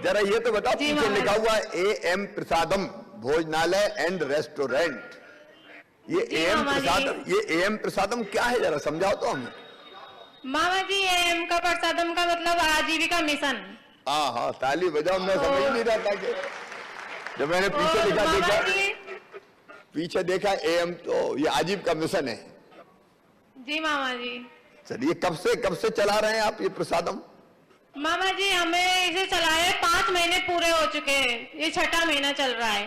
जरा ये तो बताओ, पीछे लिखा हुआ है AM प्रसादम भोजनालय एंड रेस्टोरेंट, ये AM प्रसादम क्या है, जरा समझाओ तो हमें। मामा जी AM का प्रसादम का मतलब आजीविका मिशन। हाँ, ताली बजाओ। मैं समझ नहीं रहा था कि जब मैंने पीछे देखा AM तो ये आजीविका मिशन है। जी मामा जी। चलिए, कब से चला रहे हैं आप ये प्रसादम? मामा जी हमें इसे चलाए 5 महीने पूरे हो चुके हैं, ये 6ठा महीना चल रहा है।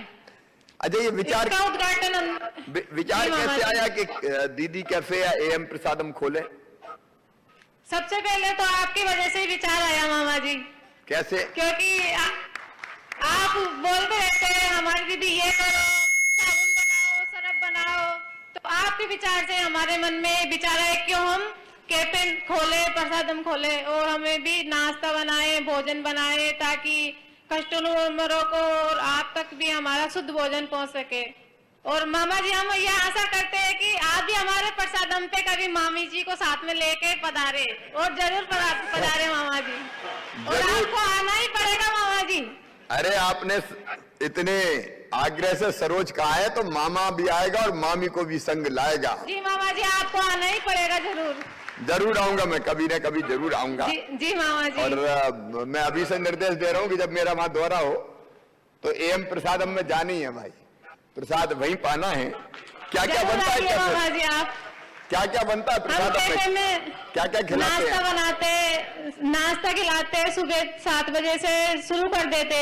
अच्छा, ये विचार उद्घाटन कैसे आया कि दीदी कैफे या AM प्रसादम खोले? सबसे पहले तो आपकी वजह से ही विचार आया मामा जी। कैसे? क्योंकि आप बोलते रहते हैं हमारी दीदी ये करो, साबुन बनाओ, सरफ बनाओ, तो आपके विचार से हमारे मन में विचार है क्यों हम कैफे खोले, प्रसादम खोले और हमें भी नाश्ता बनाए, भोजन बनाए, ताकि कस्टमरों को और आप तक भी हमारा शुद्ध भोजन पहुंच सके। और मामा जी हम ये आशा करते हैं कि आप भी हमारे प्रसादम पे कभी मामी जी को साथ में लेके पधारे, और जरूर पधारे मामा जी, और आपको आना ही पड़ेगा मामा जी। अरे आपने इतने आग्रह से सरोज कहा है तो मामा भी आएगा और मामी को भी संग लाएगा। जी मामा जी, आपको आना ही पड़ेगा जरूर। जरूर आऊंगा मैं, कभी न कभी जरूर आऊंगा। जी मामा जी। और मैं अभी से निर्देश दे रहा हूँ कि जब मेरा वहां दौरा हो तो AM प्रसादम में जाना ही है भाई, प्रसाद वहीं पाना है। क्या क्या बनता है मामा जी? आप क्या क्या बनता है प्रसाद में? क्या क्या खिलाते हैं? नाश्ता बनाते, नाश्ता खिलाते, सुबह 7 बजे से शुरू कर देते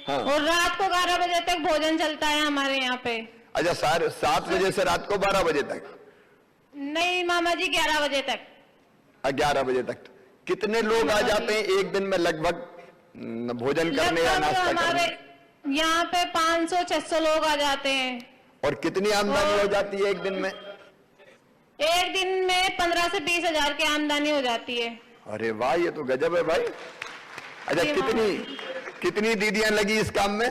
हाँ। और रात को 11 बजे तक भोजन चलता है हमारे यहाँ पे। अच्छा, 7 बजे से रात को 12 बजे तक? नहीं मामा जी, 11 बजे तक। 11 बजे तक। कितने लोग आ जाते हैं एक दिन में लगभग भोजन करने या नाश्ता करने? यहाँ पे 500-600 लोग आ जाते हैं। और कितनी आमदनी हो जाती है एक दिन में? एक दिन में 15 से 20 हजार की आमदनी हो जाती है। अरे वाह, ये तो गजब है भाई। अच्छा, कितनी दीदियां लगी इस काम में?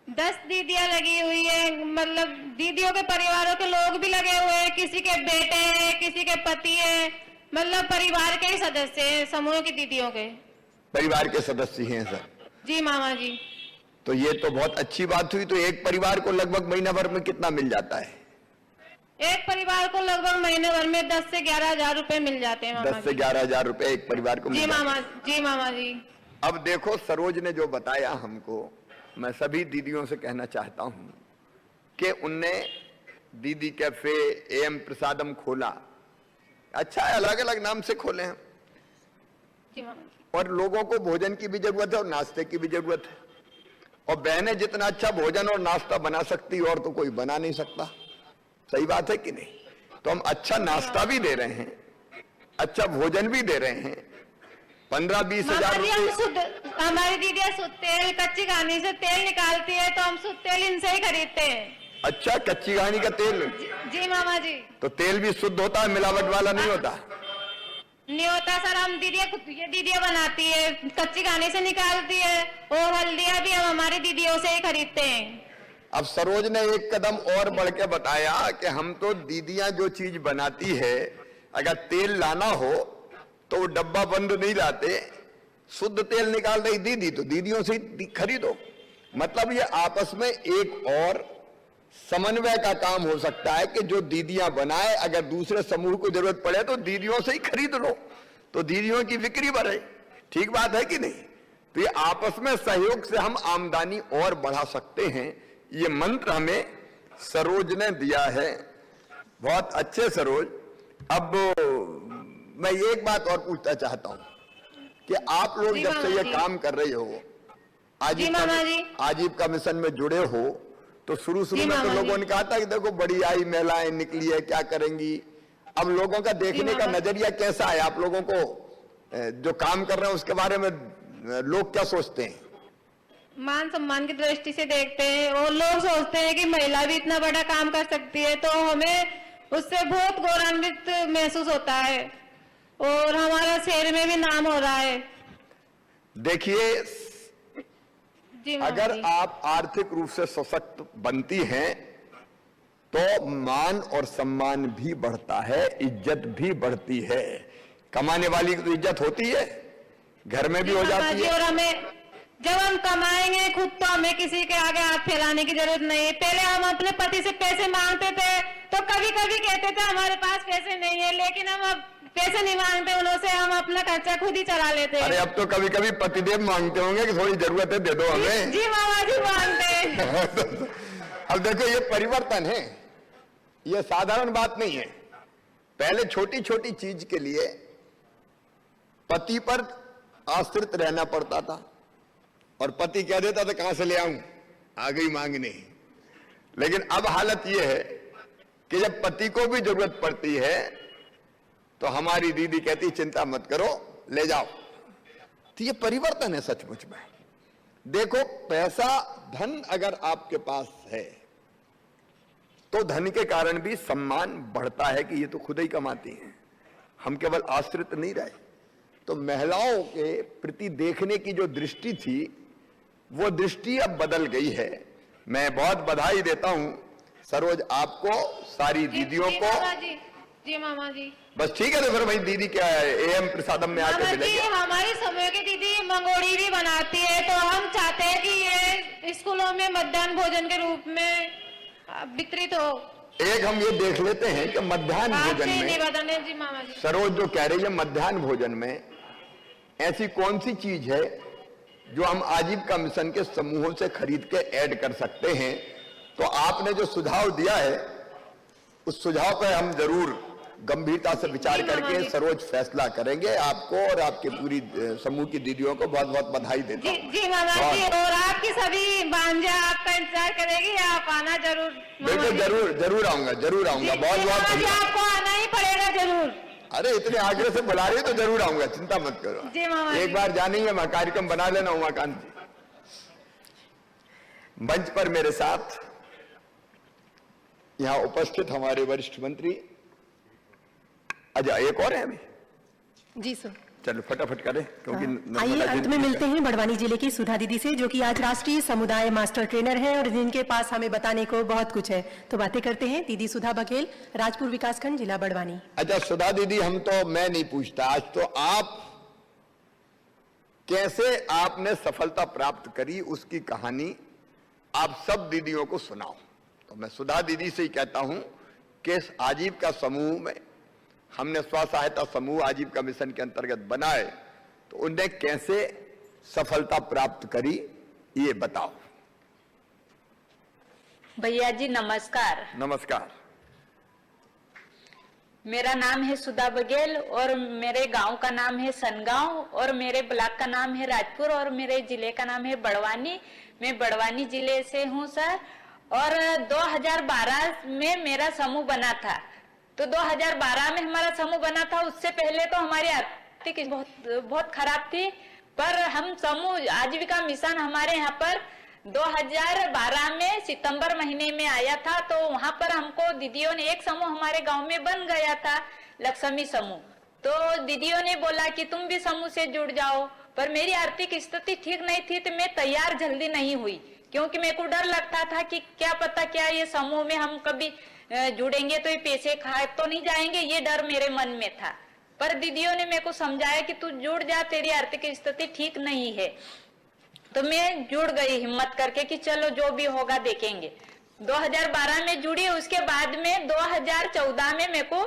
10 दीदियां लगी हुई है, मतलब दीदियों के परिवारों के लोग भी लगे हुए हैं, किसी के बेटे हैं, किसी के पति है, मतलब परिवार के ही सदस्य हैं, समूह की दीदियों के परिवार के सदस्य हैं सर। जी मामा जी। तो ये तो बहुत अच्छी बात हुई। तो एक परिवार को लगभग महीना भर में कितना मिल जाता है? एक परिवार को लगभग महीने भर में 10 से 11 हजार रुपए मिल जाते हैं मामा 10 से 11 हजार रुपए एक परिवार को जी मामा जी। अब देखो, सरोज ने जो बताया हमको, मैं सभी दीदियों से कहना चाहता हूं कि उनने दीदी कैफे AM प्रसादम खोला। अच्छा है, अलग अलग नाम से खोले हैं जी मामा जी। और लोगों को भोजन की भी जरूरत है और नाश्ते की भी जरूरत है। और बहनें जितना अच्छा भोजन और नाश्ता बना सकती और तो कोई बना नहीं सकता। सही बात है कि नहीं? तो हम अच्छा नाश्ता भी दे रहे हैं, अच्छा भोजन भी दे रहे हैं। 15-20 हजार रुपये। हमारी दीदियाँ शुद्ध तेल, कच्ची घानी से तेल निकालती है, तो हम शुद्ध तेल इनसे ही खरीदते हैं। अच्छा, कच्ची घानी का तेल? जी मामा जी। तो तेल भी शुद्ध होता है, मिलावट वाला नहीं होता? नहीं होता सर, हम दीदियाँ बनाती है, कच्ची घानी से निकालती है, और हल्दियाँ भी हम हमारी दीदियों से ही खरीदते हैं। अब सरोज ने एक कदम और बढ़ के बताया कि हम तो दीदियां जो चीज बनाती है, अगर तेल लाना हो तो वो डब्बा बंद नहीं लाते, शुद्ध तेल निकाल रही दीदी, तो दीदियों से ही खरीदो। मतलब ये आपस में एक और समन्वय का काम हो सकता है कि जो दीदियां बनाए, अगर दूसरे समूह को जरूरत पड़े तो दीदियों से ही खरीद लो, तो दीदियों की बिक्री बढ़े। ठीक बात है कि नहीं? तो ये आपस में सहयोग से हम आमदनी और बढ़ा सकते हैं। ये मंत्र हमें सरोज ने दिया है। बहुत अच्छे सरोज। अब मैं एक बात और पूछना चाहता हूं कि आप लोग जब से ये काम कर रहे हो, आजीविका मिशन में जुड़े हो, तो शुरू में तो लोगों ने कहा था कि देखो बड़ी आई महिलाएं निकली है, क्या करेंगी। अब लोगों का देखने का नजरिया कैसा है? आप लोगों को जो काम कर रहे हैं उसके बारे में लोग क्या सोचते हैं? मान सम्मान की दृष्टि से देखते हैं, और लोग सोचते हैं कि महिला भी इतना बड़ा काम कर सकती है, तो हमें उससे बहुत गौरवान्वित महसूस होता है, और हमारा शहर में भी नाम हो रहा है। देखिए, अगर आप आर्थिक रूप से सशक्त बनती हैं तो मान और सम्मान भी बढ़ता है, इज्जत भी बढ़ती है। कमाने वाली की तो इज्जत होती है, घर में भी हो जाती है। और हमें जब हम कमाएंगे खुद, तो हमें किसी के आगे हाथ फैलाने की जरूरत नहीं है। पहले हम अपने पति से पैसे मांगते थे तो कभी कभी कहते थे हमारे पास पैसे नहीं है, लेकिन हम अब पैसे नहीं मांगते उनसे, हम अपना खर्चा खुद ही चला लेते हैं। अरे अब तो कभी कभी पतिदेव मांगते होंगे कि थोड़ी जरूरत है, दे दो हमें। जी मामा जी मांगते हैं। अब देखो, ये परिवर्तन है, ये साधारण बात नहीं है। पहले छोटी छोटी चीज के लिए पति पर आश्रित रहना पड़ता था, और पति कह देता था कहां से ले आऊं, आ गई मांगने। लेकिन अब हालत यह है कि जब पति को भी जरूरत पड़ती है तो हमारी दीदी कहती चिंता मत करो, ले जाओ। तो ये परिवर्तन है सचमुच में। देखो, पैसा, धन अगर आपके पास है तो धन के कारण भी सम्मान बढ़ता है कि ये तो खुद ही कमाती हैं, हम केवल आश्रित नहीं रहे। तो महिलाओं के प्रति देखने की जो दृष्टि थी, वो दृष्टि अब बदल गई है। मैं बहुत बधाई देता हूं सरोज आपको, सारी दीदियों को। जी मामा जी। बस ठीक है, तो फिर भाई दीदी क्या है, एम प्रसादम में आके मिलेंगे। हमारी समूह की दीदी मंगोड़ी भी बनाती है, तो हम चाहते हैं कि ये स्कूलों में मध्याह्न भोजन के रूप में वितरित हो। एक हम ये देख लेते हैं कि मध्याह्न भोजन में जी मामा जी, सरोज जो कह रही है, मध्याह्न भोजन में ऐसी कौन सी चीज है जो हम आजीविका मिशन के समूहों से खरीद के ऐड कर सकते हैं। तो आपने जो सुझाव दिया है, उस सुझाव पर हम जरूर गंभीरता से विचार करके सरोज फैसला करेंगे। आपको और आपके पूरी समूह की दीदियों को बहुत बहुत बधाई देता हूं। जी मामा जी, और आपकी सभी भांजा आपका इंतजार करेगी, आप आना जरूर। बिल्कुल, जरूर आऊंगा, जरूर आऊंगा। बहुत बहुत आपको आना ही पड़ेगा जरूर। अरे इतने आग्रह से बुला रही है तो जरूर आऊंगा, चिंता मत करो। जी मामा, एक बार जानी है, मैं कार्यक्रम बना लेना। उमाकांत जी मंच पर मेरे साथ यहां उपस्थित हमारे वरिष्ठ मंत्री अजय, एक और है अभी। जी सर, चलो फटाफट करें, क्योंकि आइए अंत में मिलते हैं बड़वानी जिले की सुधा दीदी से, जो कि आज राष्ट्रीय समुदाय मास्टर ट्रेनर है और जिनके पास हमें बताने को बहुत कुछ है। तो बातें करते हैं दीदी सुधा बघेल, राजपुर विकासखंड, जिला बड़वानी। अच्छा सुधा दीदी, हम तो, मैं नहीं पूछता, आज तो आप कैसे आपने सफलता प्राप्त करी उसकी कहानी आप सब दीदियों को सुनाओ। तो मैं सुधा दीदी से ही कहता हूं कि इस आजीविका समूह में हमने स्व सहायता समूह आजीविका मिशन के अंतर्गत बनाए, तो उन्हें कैसे सफलता प्राप्त करी ये बताओ। भैया जी नमस्कार। नमस्कार। मेरा नाम है सुधा बघेल और मेरे गांव का नाम है सनगांव और मेरे ब्लॉक का नाम है राजपुर और मेरे जिले का नाम है बड़वानी। मैं बड़वानी जिले से हूँ सर। और 2012 में मेरा समूह बना था। तो 2012 में हमारा समूह बना था, उससे पहले तो हमारी आर्थिक बहुत खराब थी। पर हम समूह आजीविका मिशन हमारे यहाँ पर 2012 में सितंबर महीने में आया था। तो वहां पर हमको दीदियों ने, एक समूह हमारे गांव में बन गया था, लक्ष्मी समूह। तो दीदियों ने बोला कि तुम भी समूह से जुड़ जाओ। पर मेरी आर्थिक स्थिति ठीक नहीं थी, तो मैं तैयार जल्दी नहीं हुई, क्योंकि मेरे को डर लगता था कि क्या पता क्या ये समूह में हम कभी जुड़ेंगे तो ये पैसे खा तो नहीं जाएंगे, ये डर मेरे मन में था। पर दीदियों ने मेरे को समझाया कि तू जुड़ जा, तेरी आर्थिक स्थिति ठीक नहीं है। तो मैं जुड़ गई हिम्मत करके कि चलो जो भी होगा देखेंगे। 2012 में जुड़ी। उसके बाद में 2014 में मेरे को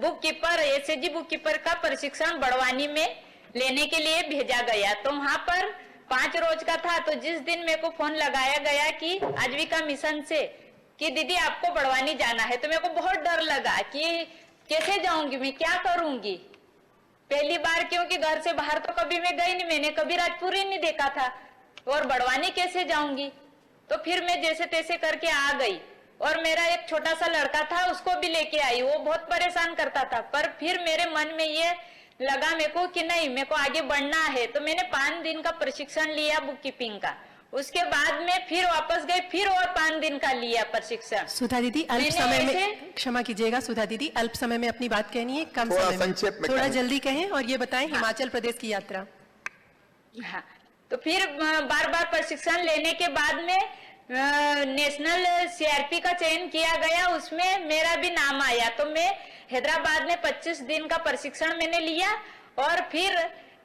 book keeper, SSG book keeper का प्रशिक्षण बड़वानी में लेने के लिए भेजा गया। तो वहां पर 5 रोज का था। तो जिस दिन मेरे को फोन लगाया गया कि आजीविका मिशन से कि दीदी आपको बड़वानी जाना है, तो मेरे को बहुत डर लगा कि कैसे जाऊंगी, मैं क्या करूंगी। पहली बार, क्योंकि घर से बाहर तो कभी मैं गई नहीं, मैंने कभी राजपुरी नहीं देखा था, और बड़वानी कैसे जाऊंगी। तो फिर मैं जैसे तैसे करके आ गई, और मेरा एक छोटा सा लड़का था, उसको भी लेके आई। वो बहुत परेशान करता था। पर फिर मेरे मन में ये लगा मेरे को कि नहीं, मेरे को आगे बढ़ना है। तो मैंने 5 दिन का प्रशिक्षण लिया बुक कीपिंग का। उसके बाद में फिर वापस गई, फिर और 5 दिन का लिया प्रशिक्षण। सुधा दीदी, अल्प समय में, क्षमा कीजिएगा सुधा दीदी, अल्प समय में अपनी बात कहनी है, कम समय में थोड़ा जल्दी कहें, और ये बताएं हिमाचल प्रदेश की यात्रा। हाँ, तो फिर बार बार प्रशिक्षण लेने के बाद में नेशनल सीआरपी का चयन किया गया, उसमें मेरा भी नाम आया। तो मैं हैदराबाद में 25 दिन का प्रशिक्षण मैंने लिया, और फिर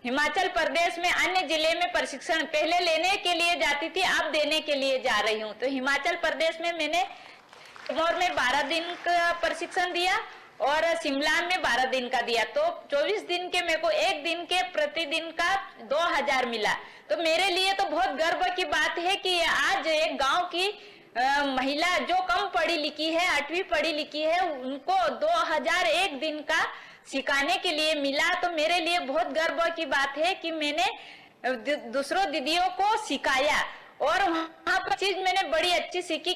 हिमाचल प्रदेश में अन्य जिले में प्रशिक्षण पहले लेने के लिए जाती थी, अब देने के लिए जा रही हूँ। तो हिमाचल प्रदेश में मैंने सिरमौर में 12 दिन का प्रशिक्षण दिया, और शिमला में 12 दिन का दिया। तो 24 दिन के मेरे को एक दिन के प्रतिदिन का 2000 मिला। तो मेरे लिए तो बहुत गर्व की बात है कि आज एक गांव की महिला जो कम पढ़ी लिखी है, 8वीं पढ़ी लिखी है, उनको 2000 एक दिन का सिखाने के लिए मिला। तो मेरे लिए बहुत गर्व की बात है कि मैंने दूसरों दीदियों को सिखाया। और वहां पर चीज मैंने बड़ी अच्छी सीखी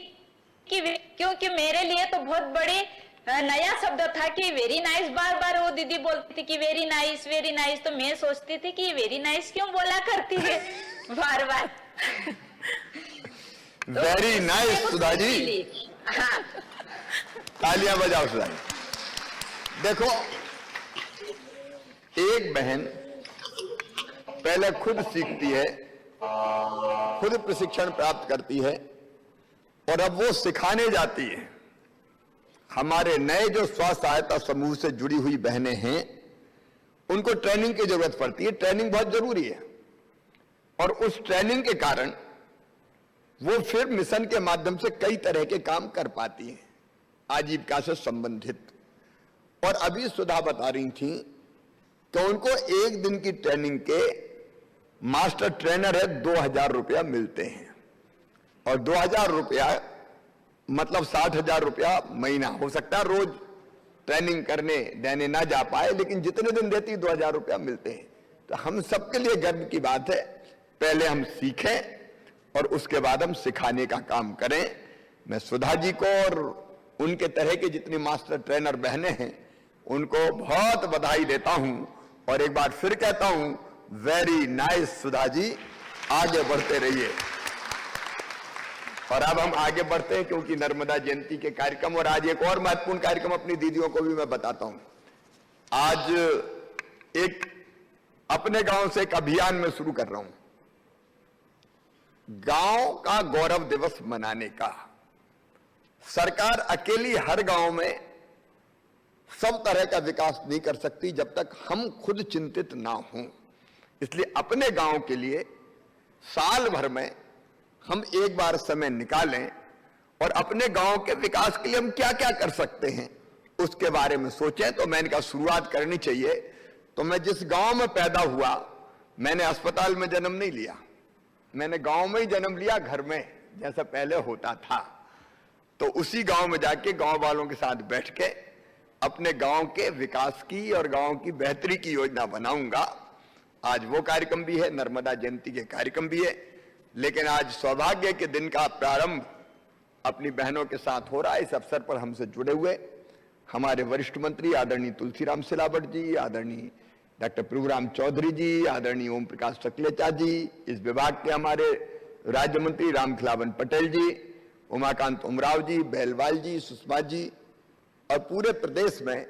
कि क्योंकि मेरे लिए तो बहुत बड़ी नया शब्द था कि वेरी नाइस। बार बार वो दीदी बोलती थी कि वेरी नाइस वेरी नाइस। तो मैं सोचती थी कि वेरी नाइस क्यों बोला करती है बार बार। वेरी नाइस सुधा जी, हाँ, तालियां बजाओ सुधा जी। देखो, एक बहन पहले खुद सीखती है, खुद प्रशिक्षण प्राप्त करती है, और अब वो सिखाने जाती है। हमारे नए जो स्व सहायता समूह से जुड़ी हुई बहनें हैं, उनको ट्रेनिंग की जरूरत पड़ती है। ट्रेनिंग बहुत जरूरी है, और उस ट्रेनिंग के कारण वो फिर मिशन के माध्यम से कई तरह के काम कर पाती हैं आजीविका से संबंधित। और अभी सुधा बता रही थी कि उनको एक दिन की ट्रेनिंग के मास्टर ट्रेनर है 2000 रुपया मिलते हैं, और 2000 रुपया मतलब 60,000 रुपया महीना। हो सकता है रोज ट्रेनिंग करने देने ना जा पाए, लेकिन जितने दिन देती 2000 रुपया मिलते हैं। तो हम सबके लिए गर्व की बात है, पहले हम सीखें और उसके बाद हम सिखाने का काम करें। मैं सुधा जी को और उनके तरह के जितनी मास्टर ट्रेनर बहनें हैं उनको बहुत बधाई देता हूं, और एक बार फिर कहता हूं वेरी नाइस सुधा जी, आगे बढ़ते रहिए। और अब हम आगे बढ़ते हैं, क्योंकि नर्मदा जयंती के कार्यक्रम, और आज एक और महत्वपूर्ण कार्यक्रम अपनी दीदियों को भी मैं बताता हूं। आज एक अपने गांव से एक अभियान में शुरू कर रहा हूं, गांव का गौरव दिवस मनाने का। सरकार अकेली हर गांव में सब तरह का विकास नहीं कर सकती जब तक हम खुद चिंतित ना हों। इसलिए अपने गांव के लिए साल भर में हम एक बार समय निकालें और अपने गांव के विकास के लिए हम क्या क्या कर सकते हैं उसके बारे में सोचें। तो मैंने कहा शुरुआत करनी चाहिए। तो मैं जिस गांव में पैदा हुआ, मैंने अस्पताल में जन्म नहीं लिया, मैंने गांव में ही जन्म लिया, घर में जैसा पहले होता था। तो उसी गांव में जाके गांव वालों के साथ बैठ के अपने गांव के विकास की और गांव की बेहतरी की योजना बनाऊंगा। आज वो कार्यक्रम भी है, नर्मदा जयंती के कार्यक्रम भी है, लेकिन आज सौभाग्य के दिन का प्रारंभ अपनी बहनों के साथ हो रहा है। इस अवसर पर हमसे जुड़े हुए हमारे वरिष्ठ मंत्री आदरणीय तुलसीराम सिलावट जी, आदरणीय डॉक्टर प्रभुराम चौधरी जी, आदरणीय ओम प्रकाश सकलेचा जी, इस विभाग के हमारे राज्य मंत्री रामखिलावन पटेल जी, उमाकांत उमराव जी, बेलवाल जी, सुषमा जी और पूरे प्रदेश में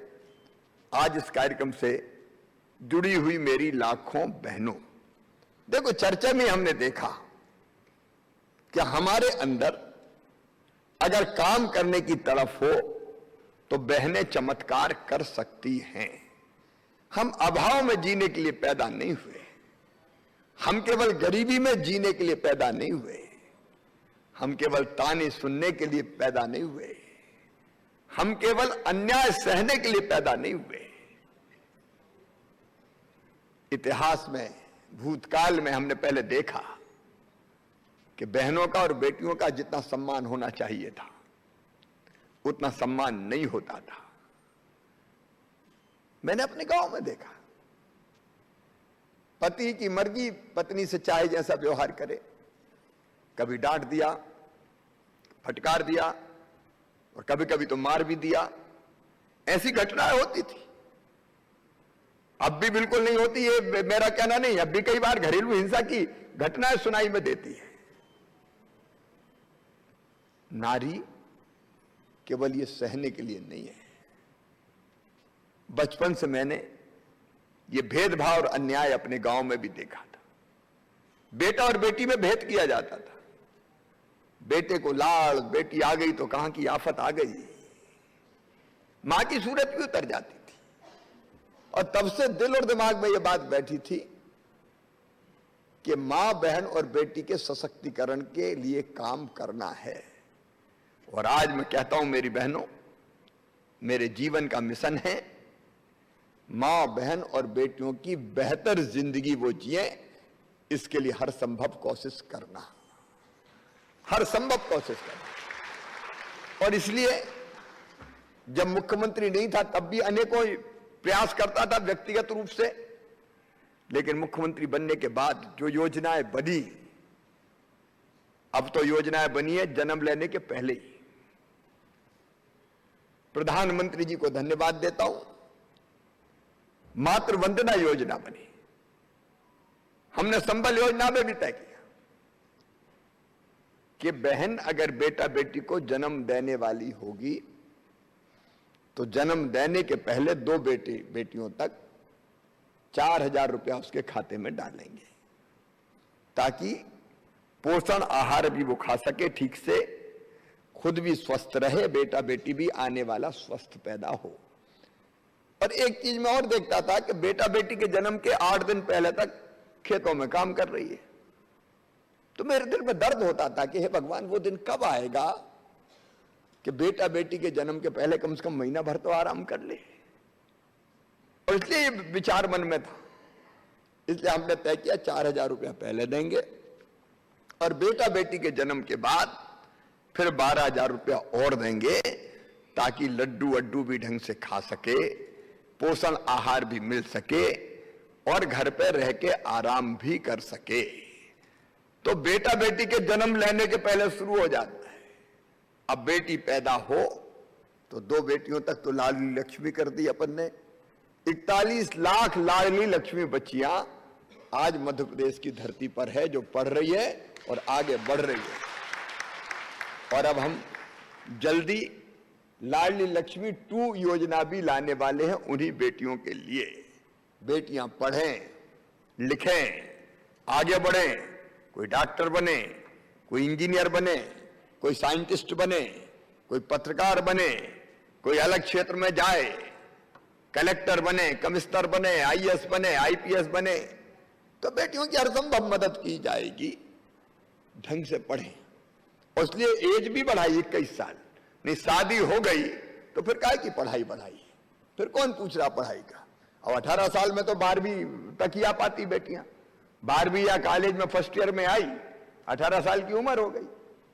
आज इस कार्यक्रम से जुड़ी हुई मेरी लाखों बहनों। देखो, चर्चा में हमने देखा कि हमारे अंदर अगर काम करने की तरफ हो तो बहनें चमत्कार कर सकती हैं। हम अभाव में जीने के लिए पैदा नहीं हुए, हम केवल गरीबी में जीने के लिए पैदा नहीं हुए, हम केवल ताने सुनने के लिए पैदा नहीं हुए, हम केवल अन्याय सहने के लिए पैदा नहीं हुए। इतिहास में, भूतकाल में हमने पहले देखा कि बहनों का और बेटियों का जितना सम्मान होना चाहिए था उतना सम्मान नहीं होता था। मैंने अपने गांव में देखा, पति की मर्जी पत्नी से चाहे जैसा व्यवहार करे, कभी डांट दिया, फटकार दिया और कभी कभी तो मार भी दिया। ऐसी घटनाएं होती थी, अब भी बिल्कुल नहीं होती, ये मेरा कहना नहीं। अब भी कई बार घरेलू हिंसा की घटनाएं सुनाई में देती है। नारी केवल ये सहने के लिए नहीं है। बचपन से मैंने ये भेदभाव और अन्याय अपने गांव में भी देखा था। बेटा और बेटी में भेद किया जाता था। बेटे को लाड़, बेटी आ गई तो कहां की आफत आ गई, मां की सूरत भी उतर जाती थी। और तब से दिल और दिमाग में यह बात बैठी थी कि मां, बहन और बेटी के सशक्तिकरण के लिए काम करना है। और आज मैं कहता हूं मेरी बहनों, मेरे जीवन का मिशन है मां, बहन और बेटियों की बेहतर जिंदगी वो जिए, इसके लिए हर संभव कोशिश करना, हर संभव कोशिश करना। और इसलिए जब मुख्यमंत्री नहीं था तब भी अनेकों प्रयास करता था व्यक्तिगत रूप से, लेकिन मुख्यमंत्री बनने के बाद जो योजनाएं बनी, अब तो योजनाएं बनी है जन्म लेने के पहले ही। प्रधानमंत्री जी को धन्यवाद देता हूं, मातृ वंदना योजना बनी। हमने संबल योजना में भी तय किया कि बहन अगर बेटा बेटी को जन्म देने वाली होगी तो जन्म देने के पहले 2 बेटियों तक 4,000 रुपया उसके खाते में डालेंगे, ताकि पोषण आहार भी वो खा सके ठीक से, खुद भी स्वस्थ रहे, बेटा बेटी भी आने वाला स्वस्थ पैदा हो। और एक चीज मैं और देखता था कि बेटा बेटी के जन्म के 8 दिन पहले तक खेतों में काम कर रही है, तो मेरे दिल में दर्द होता था कि हे भगवान, वो दिन कब आएगा कि बेटा बेटी के जन्म के पहले कम से कम महीना भर तो आराम कर ले। और इसलिए ये विचार मन में था, इसलिए हमने तय किया 4,000 रुपया पहले देंगे और बेटा बेटी के जन्म के बाद फिर 12,000 रुपया और देंगे, ताकि लड्डू वड्डू भी ढंग से खा सके, पोषण आहार भी मिल सके और घर पे रह के आराम भी कर सके। तो बेटा बेटी के जन्म लेने के पहले शुरू हो जाता है। अब बेटी पैदा हो तो 2 बेटियों तक तो लाडली लक्ष्मी कर दी अपन ने। 41 लाख लाडली लक्ष्मी बच्चियां आज मध्य प्रदेश की धरती पर है, जो पढ़ रही है और आगे बढ़ रही है। और अब हम जल्दी लाडली लक्ष्मी 2 योजना भी लाने वाले हैं उन्हीं बेटियों के लिए। बेटियां पढ़ें, लिखें, आगे बढ़ें, कोई डॉक्टर बने, कोई इंजीनियर बने, कोई साइंटिस्ट बने, कोई पत्रकार बने, कोई अलग क्षेत्र में जाए, कलेक्टर बने, कमिश्नर बने, आईएएस बने, आईपीएस बने, तो बेटियों की हर संभव मदद की जाएगी। ढंग से पढ़ें, और इसलिए एज भी बढ़ाई 21 साल। नहीं, शादी हो गई तो फिर काहे की पढ़ाई बढ़ाई, फिर कौन पूछ रहा पढ़ाई का। अब 18 साल में तो 12वीं तक ही आ पाती बेटियां, 12वीं या कॉलेज में फर्स्ट ईयर में आई, 18 साल की उम्र हो गई।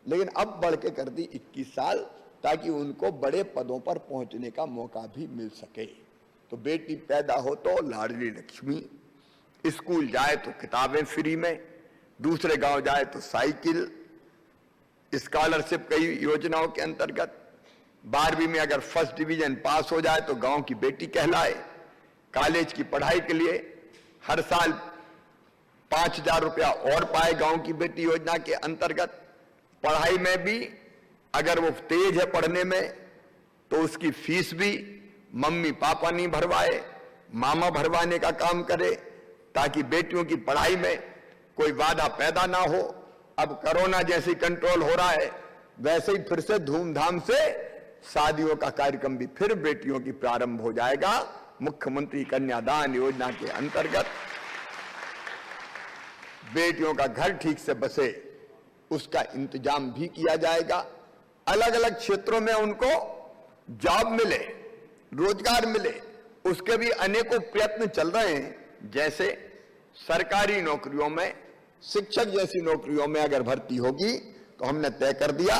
लेकिन अब बढ़ के कर दी 21 साल, ताकि उनको बड़े पदों पर पहुंचने का मौका भी मिल सके। तो बेटी पैदा हो तो लाडली लक्ष्मी, स्कूल जाए तो किताबें फ्री में, दूसरे गांव जाए तो साइकिल, स्कॉलरशिप कई योजनाओं के अंतर्गत 12वीं में अगर फर्स्ट डिवीजन पास हो जाए तो गांव की बेटी कहलाए। कॉलेज की पढ़ाई के लिए हर साल 5,000 रुपया और पाए गांव की बेटी योजना के अंतर्गत। पढ़ाई में भी अगर वो तेज है पढ़ने में तो उसकी फीस भी मम्मी पापा नहीं भरवाए, मामा भरवाने का काम करे, ताकि बेटियों की पढ़ाई में कोई बाधा पैदा ना हो। अब कोरोना जैसी कंट्रोल हो रहा है, वैसे ही फिर से धूमधाम से शादियों का कार्यक्रम भी फिर बेटियों की प्रारंभ हो जाएगा। मुख्यमंत्री कन्यादान योजना के अंतर्गत बेटियों का घर ठीक से बसे उसका इंतजाम भी किया जाएगा। अलग अलग क्षेत्रों में उनको जॉब मिले, रोजगार मिले, उसके भी अनेकों प्रयत्न चल रहे हैं। जैसे सरकारी नौकरियों में, शिक्षक जैसी नौकरियों में अगर भर्ती होगी तो हमने तय कर दिया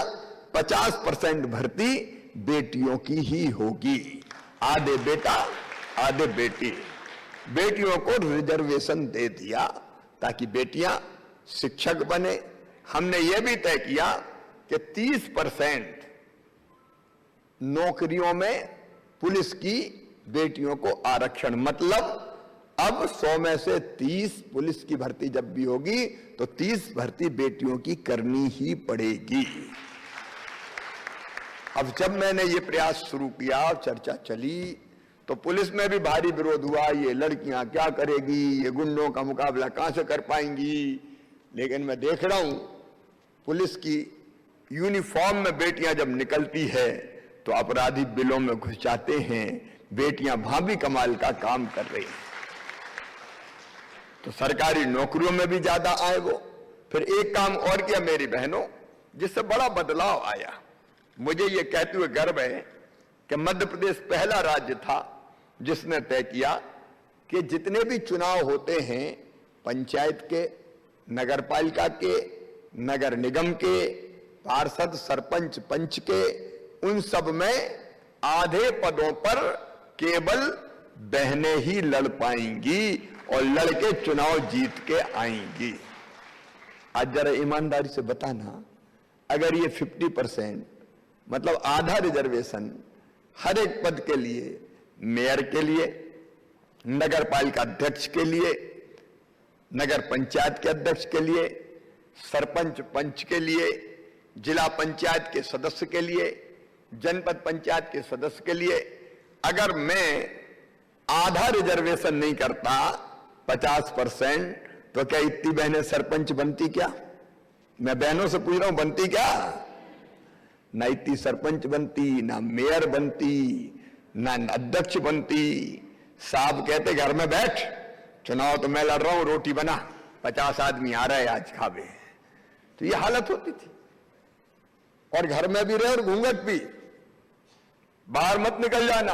50% भर्ती बेटियों की ही होगी। आधे बेटा आधे बेटी। बेटियों को रिजर्वेशन दे दिया ताकि बेटियां शिक्षक बने। हमने यह भी तय किया कि 30% नौकरियों में पुलिस की बेटियों को आरक्षण, मतलब अब 100 में से 30 पुलिस की भर्ती जब भी होगी तो 30 भर्ती बेटियों की करनी ही पड़ेगी। अब जब मैंने ये प्रयास शुरू किया, चर्चा चली, तो पुलिस में भी भारी विरोध हुआ। ये लड़कियां क्या करेगी, ये गुंडों का मुकाबला कहां से कर पाएंगी। लेकिन मैं देख रहा हूं पुलिस की यूनिफॉर्म में बेटियां जब निकलती है तो अपराधी बिलों में घुस जाते हैं। बेटियां वहां भी कमाल का काम कर रही हैं। तो सरकारी नौकरियों में भी ज्यादा आए वो। फिर एक काम और किया मेरी बहनों, जिससे बड़ा बदलाव आया। मुझे ये कहते हुए गर्व है कि मध्य प्रदेश पहला राज्य था जिसने तय किया कि जितने भी चुनाव होते हैं, पंचायत के, नगर पालिका के, नगर निगम के, पार्षद, सरपंच, पंच के, उन सब में आधे पदों पर केवल बहनें ही लड़ पाएंगी और लड़के चुनाव जीत के आएंगी। आज जरा ईमानदारी से बताना, अगर ये 50% मतलब आधा रिजर्वेशन हर एक पद के लिए, मेयर के लिए, नगर पालिका अध्यक्ष के लिए, नगर पंचायत के अध्यक्ष के लिए, सरपंच पंच के लिए, जिला पंचायत के सदस्य के लिए, जनपद पंचायत के सदस्य के लिए, अगर मैं आधा रिजर्वेशन नहीं करता 50%, तो क्या इतनी बहनें सरपंच बनती क्या? मैं बहनों से पूछ रहा हूं, बनती क्या? ना इतनी सरपंच बनती, ना मेयर बनती, ना अध्यक्ष बनती। साहब कहते घर में बैठ, चुनाव तो मैं लड़ रहा हूं, रोटी बना, 50 आदमी आ रहे आज खावे। तो ये हालत होती थी। और घर में भी रहे और घूंघट भी, बाहर मत निकल जाना।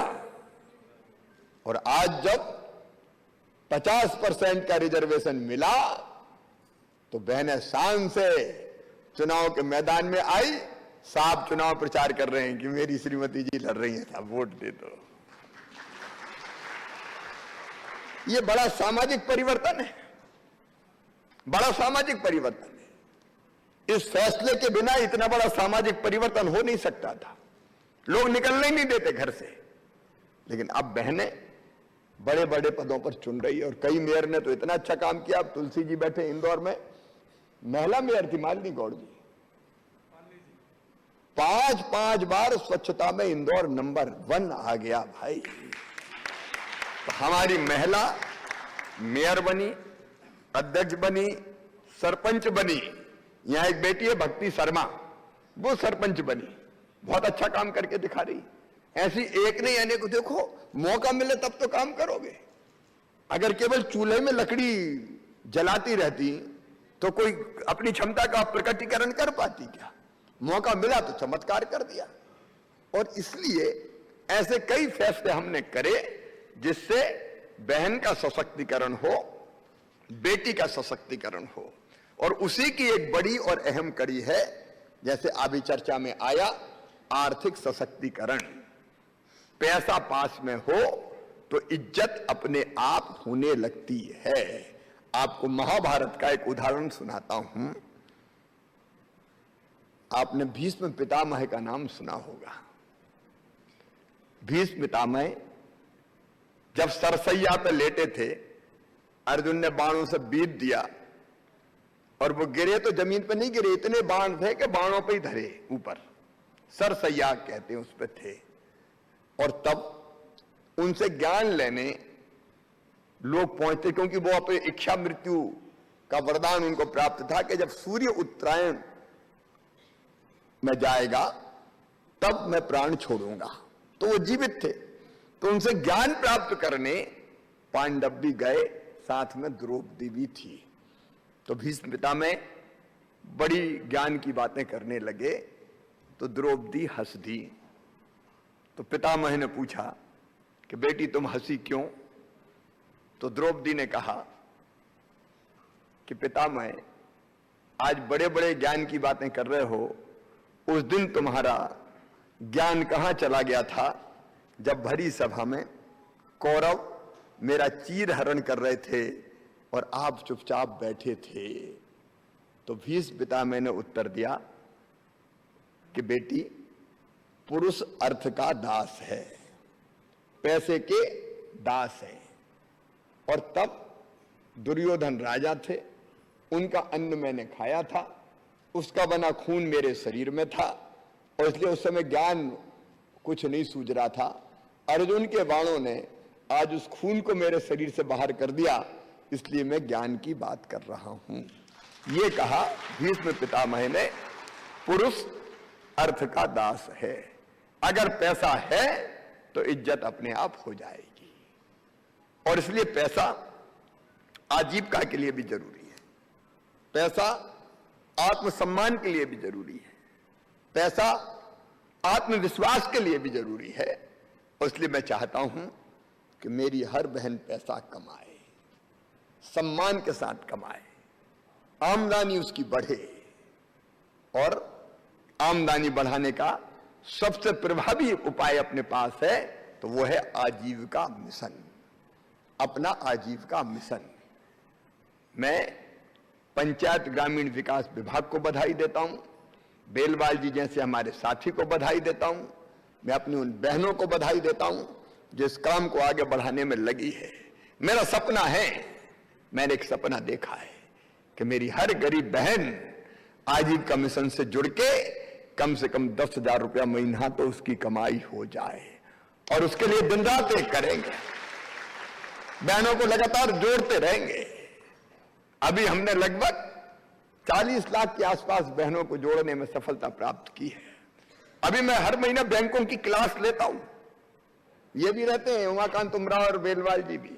और आज जब 50% का रिजर्वेशन मिला तो बहनें शान से चुनाव के मैदान में आई। साहब चुनाव प्रचार कर रहे हैं कि मेरी श्रीमती जी लड़ रही हैं, साहब वोट दे दो। ये बड़ा सामाजिक परिवर्तन है, बड़ा सामाजिक परिवर्तन है। इस फैसले के बिना इतना बड़ा सामाजिक परिवर्तन हो नहीं सकता था। लोग निकलने ही नहीं देते घर से। लेकिन अब बहनें बड़े बड़े पदों पर चुन रही है। और कई मेयर ने तो इतना अच्छा काम किया। अब तुलसी जी बैठे इंदौर में, महिला मेयर थी मालिनी गौड़ जी, 5 बार स्वच्छता में इंदौर नंबर 1 आ गया भाई। तो हमारी महिला मेयर बनी, अध्यक्ष बनी, सरपंच बनी। यहां एक बेटी है भक्ति शर्मा, वो सरपंच बनी, बहुत अच्छा काम करके दिखा रही। ऐसी एक नहीं अनेक। देखो मौका मिले तब तो काम करोगे। अगर केवल चूल्हे में लकड़ी जलाती रहती तो कोई अपनी क्षमता का प्रकटीकरण कर पाती क्या? मौका मिला तो चमत्कार कर दिया। और इसलिए ऐसे कई फैसले हमने करे जिससे बहन का सशक्तिकरण हो, बेटी का सशक्तिकरण हो। और उसी की एक बड़ी और अहम कड़ी है, जैसे अभी चर्चा में आया, आर्थिक सशक्तिकरण। पैसा पास में हो तो इज्जत अपने आप होने लगती है। आपको महाभारत का एक उदाहरण सुनाता हूं। आपने भीष्म पितामह का नाम सुना होगा। भीष्म पितामह जब सरसैया पे लेटे थे, अर्जुन ने बाणों से बीत दिया और वो गिरे तो जमीन पे नहीं गिरे, इतने बाण थे कि बाणों पे ही धरे ऊपर, सरसैया कहते हैं उस पे थे। और तब उनसे ज्ञान लेने लोग पहुंचते, क्योंकि वो अपनी इच्छा मृत्यु का वरदान उनको प्राप्त था कि जब सूर्य उत्तरायण में जाएगा तब मैं प्राण छोड़ूंगा। तो वो जीवित थे, तो उनसे ज्ञान प्राप्त करने पांडव भी गए, साथ में द्रौपदी भी थी। तो भीष्म पितामह बड़ी ज्ञान की बातें करने लगे तो द्रौपदी हंस दी। तो पितामह ने पूछा कि बेटी तुम हंसी क्यों? तो द्रौपदी ने कहा कि पितामह आज बड़े बड़े ज्ञान की बातें कर रहे हो, उस दिन तुम्हारा ज्ञान कहां चला गया था जब भरी सभा में कौरव मेरा चीर हरण कर रहे थे और आप चुपचाप बैठे थे। तो भीष्म पितामह ने उत्तर दिया कि बेटी पुरुष अर्थ का दास है, पैसे के दास है। और तब दुर्योधन राजा थे, उनका अन्न मैंने खाया था, उसका बना खून मेरे शरीर में था और इसलिए उस समय ज्ञान कुछ नहीं सूझ रहा था। अर्जुन के बाणों ने आज उस खून को मेरे शरीर से बाहर कर दिया, इसलिए मैं ज्ञान की बात कर रहा हूं। ये कहा भीष्म पितामह ने, पुरुष अर्थ का दास है। अगर पैसा है तो इज्जत अपने आप हो जाएगी, और इसलिए पैसा आजीविका के लिए भी जरूरी है, पैसा आत्मसम्मान के लिए भी जरूरी है, पैसा आत्मविश्वास के लिए भी जरूरी है। और इसलिए मैं चाहता हूं कि मेरी हर बहन पैसा कमाए, सम्मान के साथ कमाए, आमदनी उसकी बढ़े। और आमदनी बढ़ाने का सबसे प्रभावी उपाय अपने पास है, तो वो है आजीविका मिशन, अपना आजीविका मिशन। मैं पंचायत ग्रामीण विकास विभाग को बधाई देता हूं, बेलवाल जी जैसे हमारे साथी को बधाई देता हूं, मैं अपनी उन बहनों को बधाई देता हूं जो इस काम को आगे बढ़ाने में लगी है। मेरा सपना है, मैंने एक सपना देखा है कि मेरी हर गरीब बहन आजीविका मिशन से जुड़ के कम से कम 10,000 रुपया महीना तो उसकी कमाई हो जाए, और उसके लिए दिन रात एक करेंगे, बहनों को लगातार जोड़ते रहेंगे। अभी हमने लगभग 40 लाख के आसपास बहनों को जोड़ने में सफलता प्राप्त की है। अभी मैं हर महीना बैंकों की क्लास लेता हूं, ये भी रहते हैं उमाकांत उमराव और बेलवाल जी भी।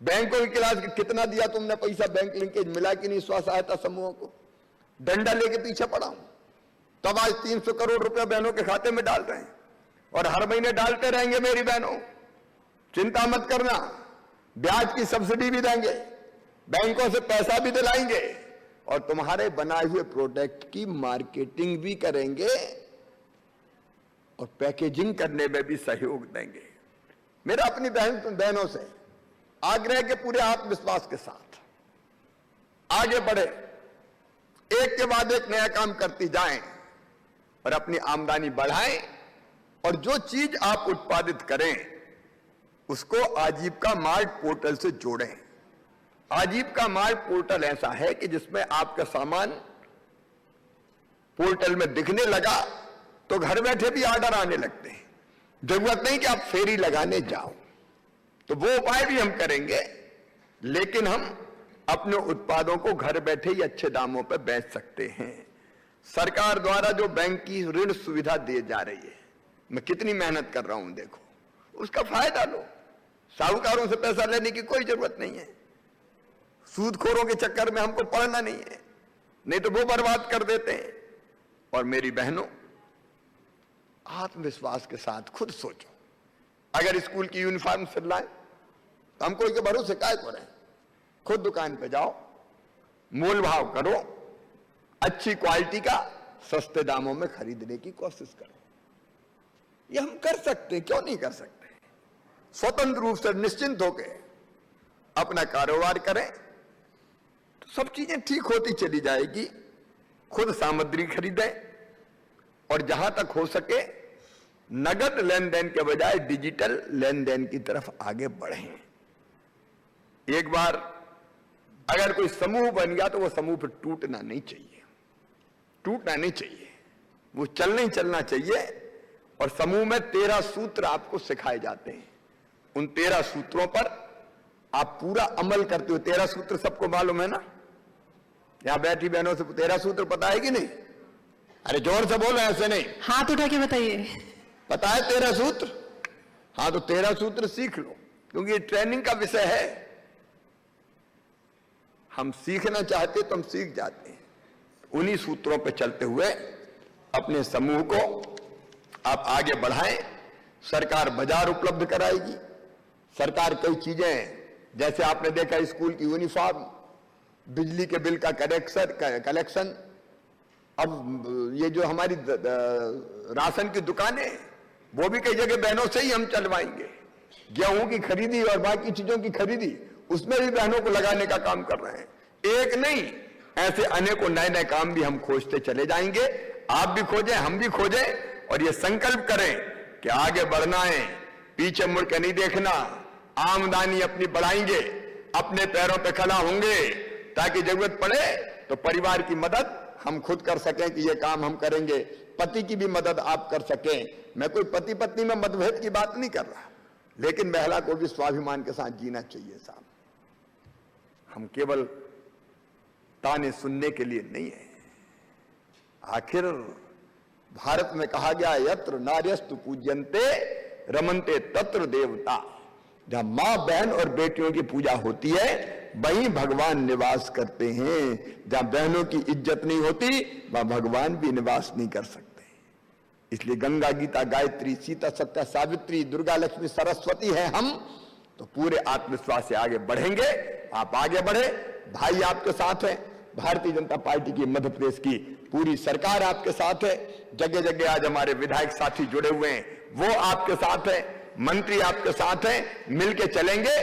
बैंकों की क्लास कितना दिया तुमने पैसा, बैंक लिंकेज मिला कि नहीं स्व सहायता समूहों को? डंडा लेके पीछे पड़ा हूं, तब आज 300 करोड़ रुपया बहनों के खाते में डाल रहे हैं, और हर महीने डालते रहेंगे मेरी बहनों, चिंता मत करना। ब्याज की सब्सिडी भी देंगे, बैंकों से पैसा भी दिलाएंगे, और तुम्हारे बनाए हुए प्रोडक्ट की मार्केटिंग भी करेंगे और पैकेजिंग करने में भी सहयोग देंगे। मेरा अपनी बहनों से आग्रह के पूरे आत्मविश्वास के साथ आगे बढ़े, एक के बाद एक नया काम करती जाएं और अपनी आमदनी बढ़ाएं, और जो चीज आप उत्पादित करें उसको आजीविका मार्ट पोर्टल से जोड़ें। आजीविका मार्ट पोर्टल ऐसा है कि जिसमें आपका सामान पोर्टल में दिखने लगा तो घर बैठे भी ऑर्डर आने लगते हैं, जरूरत नहीं कि आप फेरी लगाने जाओ। तो वो उपाय भी हम करेंगे, लेकिन हम अपने उत्पादों को घर बैठे ही अच्छे दामों पर बेच सकते हैं। सरकार द्वारा जो बैंक की ऋण सुविधा दी जा रही है, मैं कितनी मेहनत कर रहा हूं देखो, उसका फायदा लो। साहूकारों से पैसा लेने की कोई जरूरत नहीं है, सूदखोरों के चक्कर में हमको पड़ना नहीं है, नहीं तो वो बर्बाद कर देते हैं। और मेरी बहनों, आत्मविश्वास के साथ खुद सोचो, अगर स्कूल की यूनिफॉर्म सिलवाएं तो हम कोई के भरोसे काय को रहे, खुद दुकान पे जाओ, मोल भाव करो, अच्छी क्वालिटी का सस्ते दामों में खरीदने की कोशिश करो। ये हम कर सकते हैं, क्यों नहीं कर सकते? स्वतंत्र रूप से निश्चिंत होकर अपना कारोबार करें तो सब चीजें ठीक होती चली जाएगी। खुद सामग्री खरीदें, और जहां तक हो सके नगद लेन देन के बजाय डिजिटल लेन देन की तरफ आगे बढ़ें। एक बार अगर कोई समूह बन गया तो वो समूह फिर टूटना नहीं चाहिए, टूटना नहीं चाहिए, वो चलना चाहिए। और समूह में 13 सूत्र आपको सिखाए जाते हैं, उन 13 सूत्रों पर आप पूरा अमल करते हो। 13 सूत्र सबको मालूम है ना? यहां बैठी बहनों से 13 सूत्र पता है कि नहीं? अरे जोर से बोलो, ऐसे नहीं, हाथ उठा के बताइए। पता है 13 सूत्र? हाँ, तो 13 सूत्र सीख लो, क्योंकि ये ट्रेनिंग का विषय है। हम सीखना चाहते तो हम सीख जाते हैं। उन्हीं सूत्रों पर चलते हुए अपने समूह को आप आगे बढ़ाएं। सरकार बाजार उपलब्ध कराएगी, सरकार कई चीजें, जैसे आपने देखा स्कूल की यूनिफॉर्म, बिजली के बिल का कलेक्शन, अब ये जो हमारी राशन की दुकानें, वो भी कई जगह बहनों से ही हम चलवाएंगे। गेहूं की खरीदी और बाकी चीजों की खरीदी, उसमें भी बहनों को लगाने का काम कर रहे हैं। एक नहीं, ऐसे अनेकों नए नए काम भी हम खोजते चले जाएंगे। आप भी खोजें, हम भी खोजें, और ये संकल्प करें कि आगे बढ़ना है, पीछे मुड़ के नहीं देखना। आमदनी अपनी बढ़ाएंगे, अपने पैरों पे खड़ा होंगे, ताकि जरूरत पड़े तो परिवार की मदद हम खुद कर सकें कि ये काम हम करेंगे। पति की भी मदद आप कर सकें। मैं कोई पति पत्नी में मतभेद की बात नहीं कर रहा, लेकिन महिला को भी स्वाभिमान के साथ जीना चाहिए साहब। हम केवल ताने सुनने के लिए नहीं है। आखिर भारत में कहा गया, यत्र नार्यस्तु पूज्यन्ते रमन्ते तत्र देवता। जहां मां, बहन और बेटियों की पूजा होती है, वहीं भगवान निवास करते हैं। जहां बहनों की इज्जत नहीं होती, वहां भगवान भी निवास नहीं कर सकते। इसलिए गंगा, गीता, गायत्री, सीता, सत्या, सावित्री, दुर्गा, लक्ष्मी, सरस्वती है हम, तो पूरे आत्मविश्वास से आगे बढ़ेंगे। आप आगे बढ़े, भाई आपके साथ है, भारतीय जनता पार्टी की मध्य प्रदेश की पूरी सरकार आपके साथ है। जगह जगह आज हमारे विधायक साथी जुड़े हुए हैं, वो आपके साथ है, मंत्री आपके साथ हैं। मिलके चलेंगे,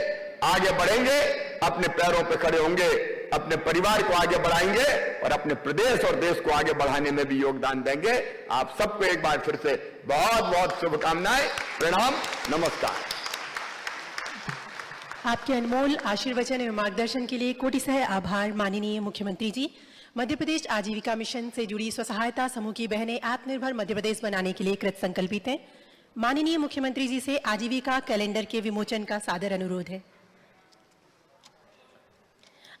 आगे बढ़ेंगे, अपने पैरों पे खड़े होंगे, अपने परिवार को आगे बढ़ाएंगे और अपने प्रदेश और देश को आगे बढ़ाने में भी योगदान देंगे। आप सबको एक बार फिर से बहुत बहुत शुभकामनाएं, प्रणाम, नमस्कार। आपके अनमोल आशीर्वचन एवं मार्गदर्शन के लिए कोटिसह आभार माननीय मुख्यमंत्री जी। मध्य प्रदेश आजीविका मिशन से जुड़ी स्वसहायता समूह की बहनें आत्मनिर्भर मध्य प्रदेश बनाने के लिए कृत संकल्पित हैं। माननीय मुख्यमंत्री जी से आजीविका कैलेंडर के विमोचन का सादर अनुरोध है।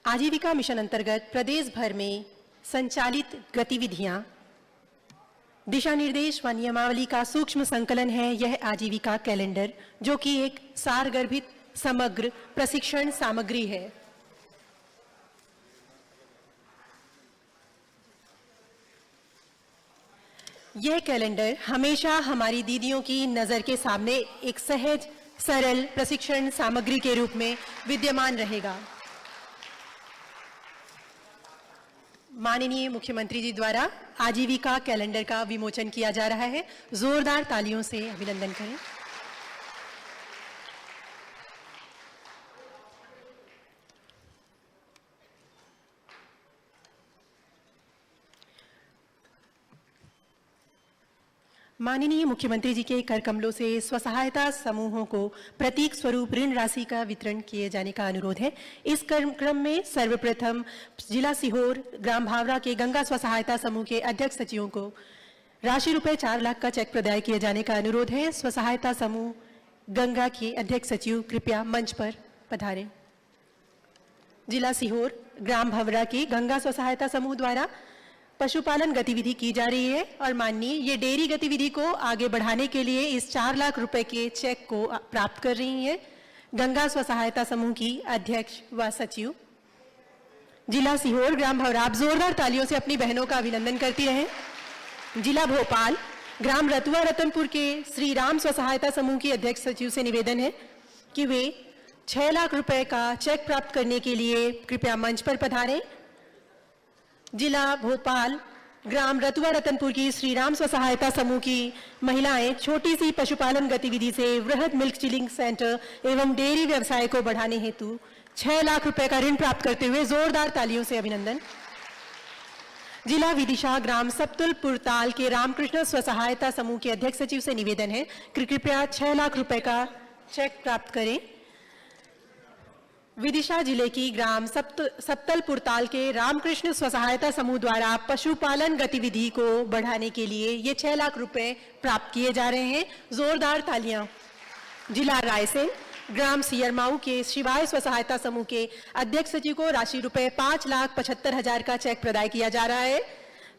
आजीविका मिशन अंतर्गत प्रदेश भर में संचालित गतिविधियां, दिशा निर्देश व नियमावली का सूक्ष्म संकलन है यह आजीविका कैलेंडर, जो कि एक सारगर्भित समग्र प्रशिक्षण सामग्री है। यह कैलेंडर हमेशा हमारी दीदियों की नजर के सामने एक सहज, सरल प्रशिक्षण सामग्री के रूप में विद्यमान रहेगा। माननीय मुख्यमंत्री जी द्वारा आजीविका कैलेंडर का विमोचन किया जा रहा है। जोरदार तालियों से अभिनंदन करें। माननीय मुख्यमंत्री जी के कर कमलों से स्वसहायता समूहों को प्रतीक स्वरूप ऋण राशि का वितरण किए जाने का अनुरोध है। इस क्रम में सर्वप्रथम जिला सीहोर ग्राम भावरा के गंगा स्वसहायता समूह के अध्यक्ष सचिवों को राशि रुपए 4 लाख का चेक प्रदाय किए जाने का अनुरोध है। स्वसहायता समूह गंगा के अध्यक्ष सचिव कृपया मंच पर पधारें। जिला सीहोर ग्राम भावरा के गंगा स्वसहायता समूह द्वारा पशुपालन गतिविधि की जा रही है और माननीय ये डेयरी गतिविधि को आगे बढ़ाने के लिए इस 4 लाख रुपए के चेक को प्राप्त कर रही है गंगा स्वसहायता समूह की अध्यक्ष व सचिव। जिला सीहोर ग्राम भवरा, आप जोरदार तालियों से अपनी बहनों का अभिनंदन करती रहें। जिला भोपाल ग्राम रतुआ रतनपुर के श्री राम स्वसहायता समूह की अध्यक्ष सचिव से निवेदन है कि वे 6 लाख रुपए का चेक प्राप्त करने के लिए कृपया मंच पर पधारें। जिला भोपाल ग्राम रतुआ रतनपुर की श्री राम स्वसहायता समूह की महिलाएं छोटी सी पशुपालन गतिविधि से वृहद मिल्क चिलिंग सेंटर एवं डेयरी व्यवसाय को बढ़ाने हेतु 6 लाख रुपए का ऋण प्राप्त करते हुए जोरदार तालियों से अभिनंदन। जिला विदिशा ग्राम सप्तुलपुरताल के रामकृष्ण स्वसहायता समूह के अध्यक्ष सचिव से निवेदन है कि कृपया 6 लाख रुपए का चेक प्राप्त करें। विदिशा जिले की ग्राम सप्तलपुरताल के रामकृष्ण स्वसहायता समूह द्वारा पशुपालन गतिविधि को बढ़ाने के लिए ये 6 लाख रुपए प्राप्त किए जा रहे हैं। जोरदार तालियां। जिला रायसेन ग्राम सियरमाऊ के शिवाय स्वसहायता समूह के अध्यक्ष सचिव को राशि रुपए 5,75,000 का चेक प्रदान किया जा रहा है।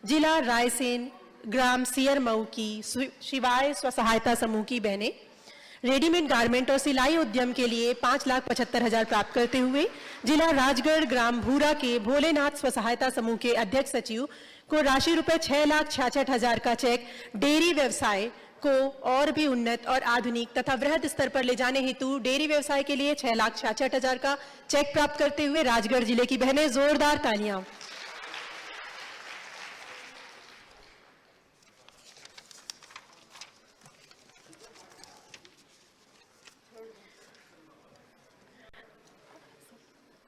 जिला रायसेन ग्राम सियरमाऊ की शिवाय स्वसहायता समूह की बहनें रेडीमेड गारमेंट और सिलाई उद्यम के लिए 5,75,000 प्राप्त करते हुए जिला राजगढ़ ग्राम भूरा के भोलेनाथ स्वसहायता समूह के अध्यक्ष सचिव को राशि रुपए 6,66,000 का चेक डेयरी व्यवसाय को और भी उन्नत और आधुनिक तथा वृहद स्तर पर ले जाने हेतु डेयरी व्यवसाय के लिए 6,66,000 का चेक प्राप्त करते हुए राजगढ़ जिले की बहनें जोरदार तालियां।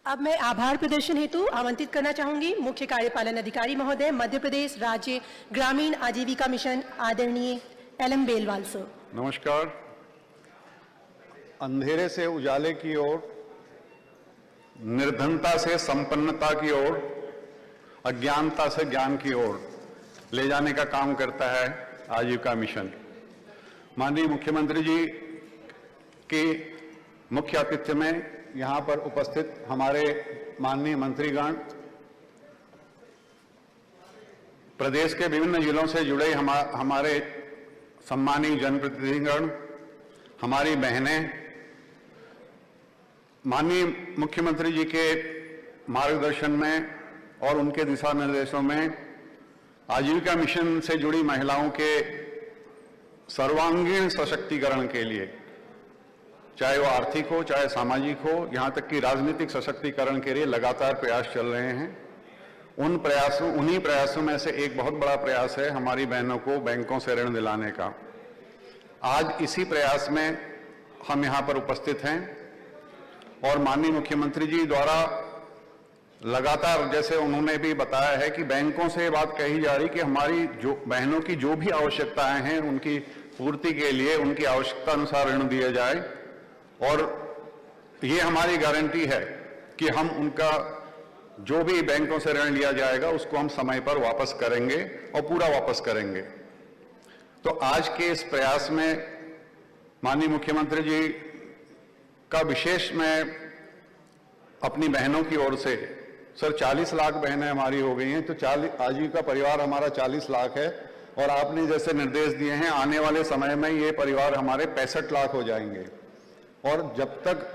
अब मैं आभार प्रदर्शन हेतु आमंत्रित करना चाहूंगी मुख्य कार्यपालन अधिकारी महोदय मध्य प्रदेश राज्य ग्रामीण आजीविका मिशन आदरणीय एलएम बेलवाल सर। नमस्कार। अंधेरे से उजाले की ओर, निर्धनता से संपन्नता की ओर, अज्ञानता से ज्ञान की ओर ले जाने का काम करता है आजीविका मिशन। माननीय मुख्यमंत्री जी के मुख्य आतिथ्य में यहां पर उपस्थित हमारे माननीय मंत्रीगण, प्रदेश के विभिन्न जिलों से जुड़े हमारे सम्मानीय जनप्रतिनिधिगण, हमारी बहनें, माननीय मुख्यमंत्री जी के मार्गदर्शन में और उनके दिशा निर्देशों में आजीविका मिशन से जुड़ी महिलाओं के सर्वांगीण सशक्तिकरण के लिए, चाहे वो आर्थिक हो, चाहे सामाजिक हो, यहां तक कि राजनीतिक सशक्तिकरण के लिए लगातार प्रयास चल रहे हैं। उन्हीं प्रयासों में से एक बहुत बड़ा प्रयास है हमारी बहनों को बैंकों से ऋण दिलाने का। आज इसी प्रयास में हम यहां पर उपस्थित हैं और माननीय मुख्यमंत्री जी द्वारा लगातार, जैसे उन्होंने भी बताया है कि बैंकों से बात कही जा रही कि हमारी जो बहनों की जो भी आवश्यकताएं हैं उनकी पूर्ति के लिए उनकी आवश्यकता अनुसार ऋण दिया जाए और ये हमारी गारंटी है कि हम उनका जो भी बैंकों से ऋण लिया जाएगा उसको हम समय पर वापस करेंगे और पूरा वापस करेंगे। तो आज के इस प्रयास में माननीय मुख्यमंत्री जी का विशेष मैं अपनी बहनों की ओर से, सर 40 लाख बहनें हमारी हो गई हैं, तो आजीविका परिवार हमारा 40 लाख है और आपने जैसे निर्देश दिए हैं आने वाले समय में ये परिवार हमारे 65 लाख हो जाएंगे और जब तक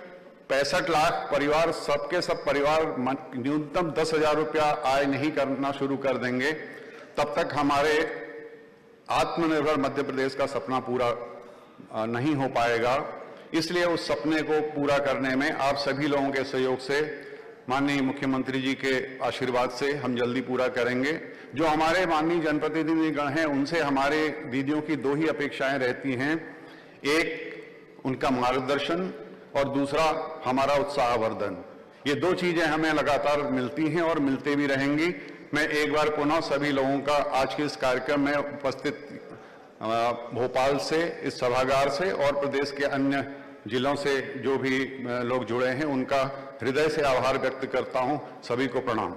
65 लाख परिवार, सबके सब परिवार न्यूनतम 10,000 रुपया आय नहीं करना शुरू कर देंगे, तब तक हमारे आत्मनिर्भर मध्य प्रदेश का सपना पूरा नहीं हो पाएगा। इसलिए उस सपने को पूरा करने में आप सभी लोगों के सहयोग से, माननीय मुख्यमंत्री जी के आशीर्वाद से हम जल्दी पूरा करेंगे। जो हमारे माननीय जनप्रतिनिधिगण हैं उनसे हमारे दीदियों की 2 ही अपेक्षाएं रहती हैं, एक उनका मार्गदर्शन और दूसरा हमारा उत्साहवर्धन। ये 2 चीजें हमें लगातार मिलती हैं और मिलते भी रहेंगी। मैं एक बार पुनः सभी लोगों का आज के इस कार्यक्रम में उपस्थित भोपाल से, इस सभागार से और प्रदेश के अन्य जिलों से जो भी लोग जुड़े हैं उनका हृदय से आभार व्यक्त करता हूं। सभी को प्रणाम।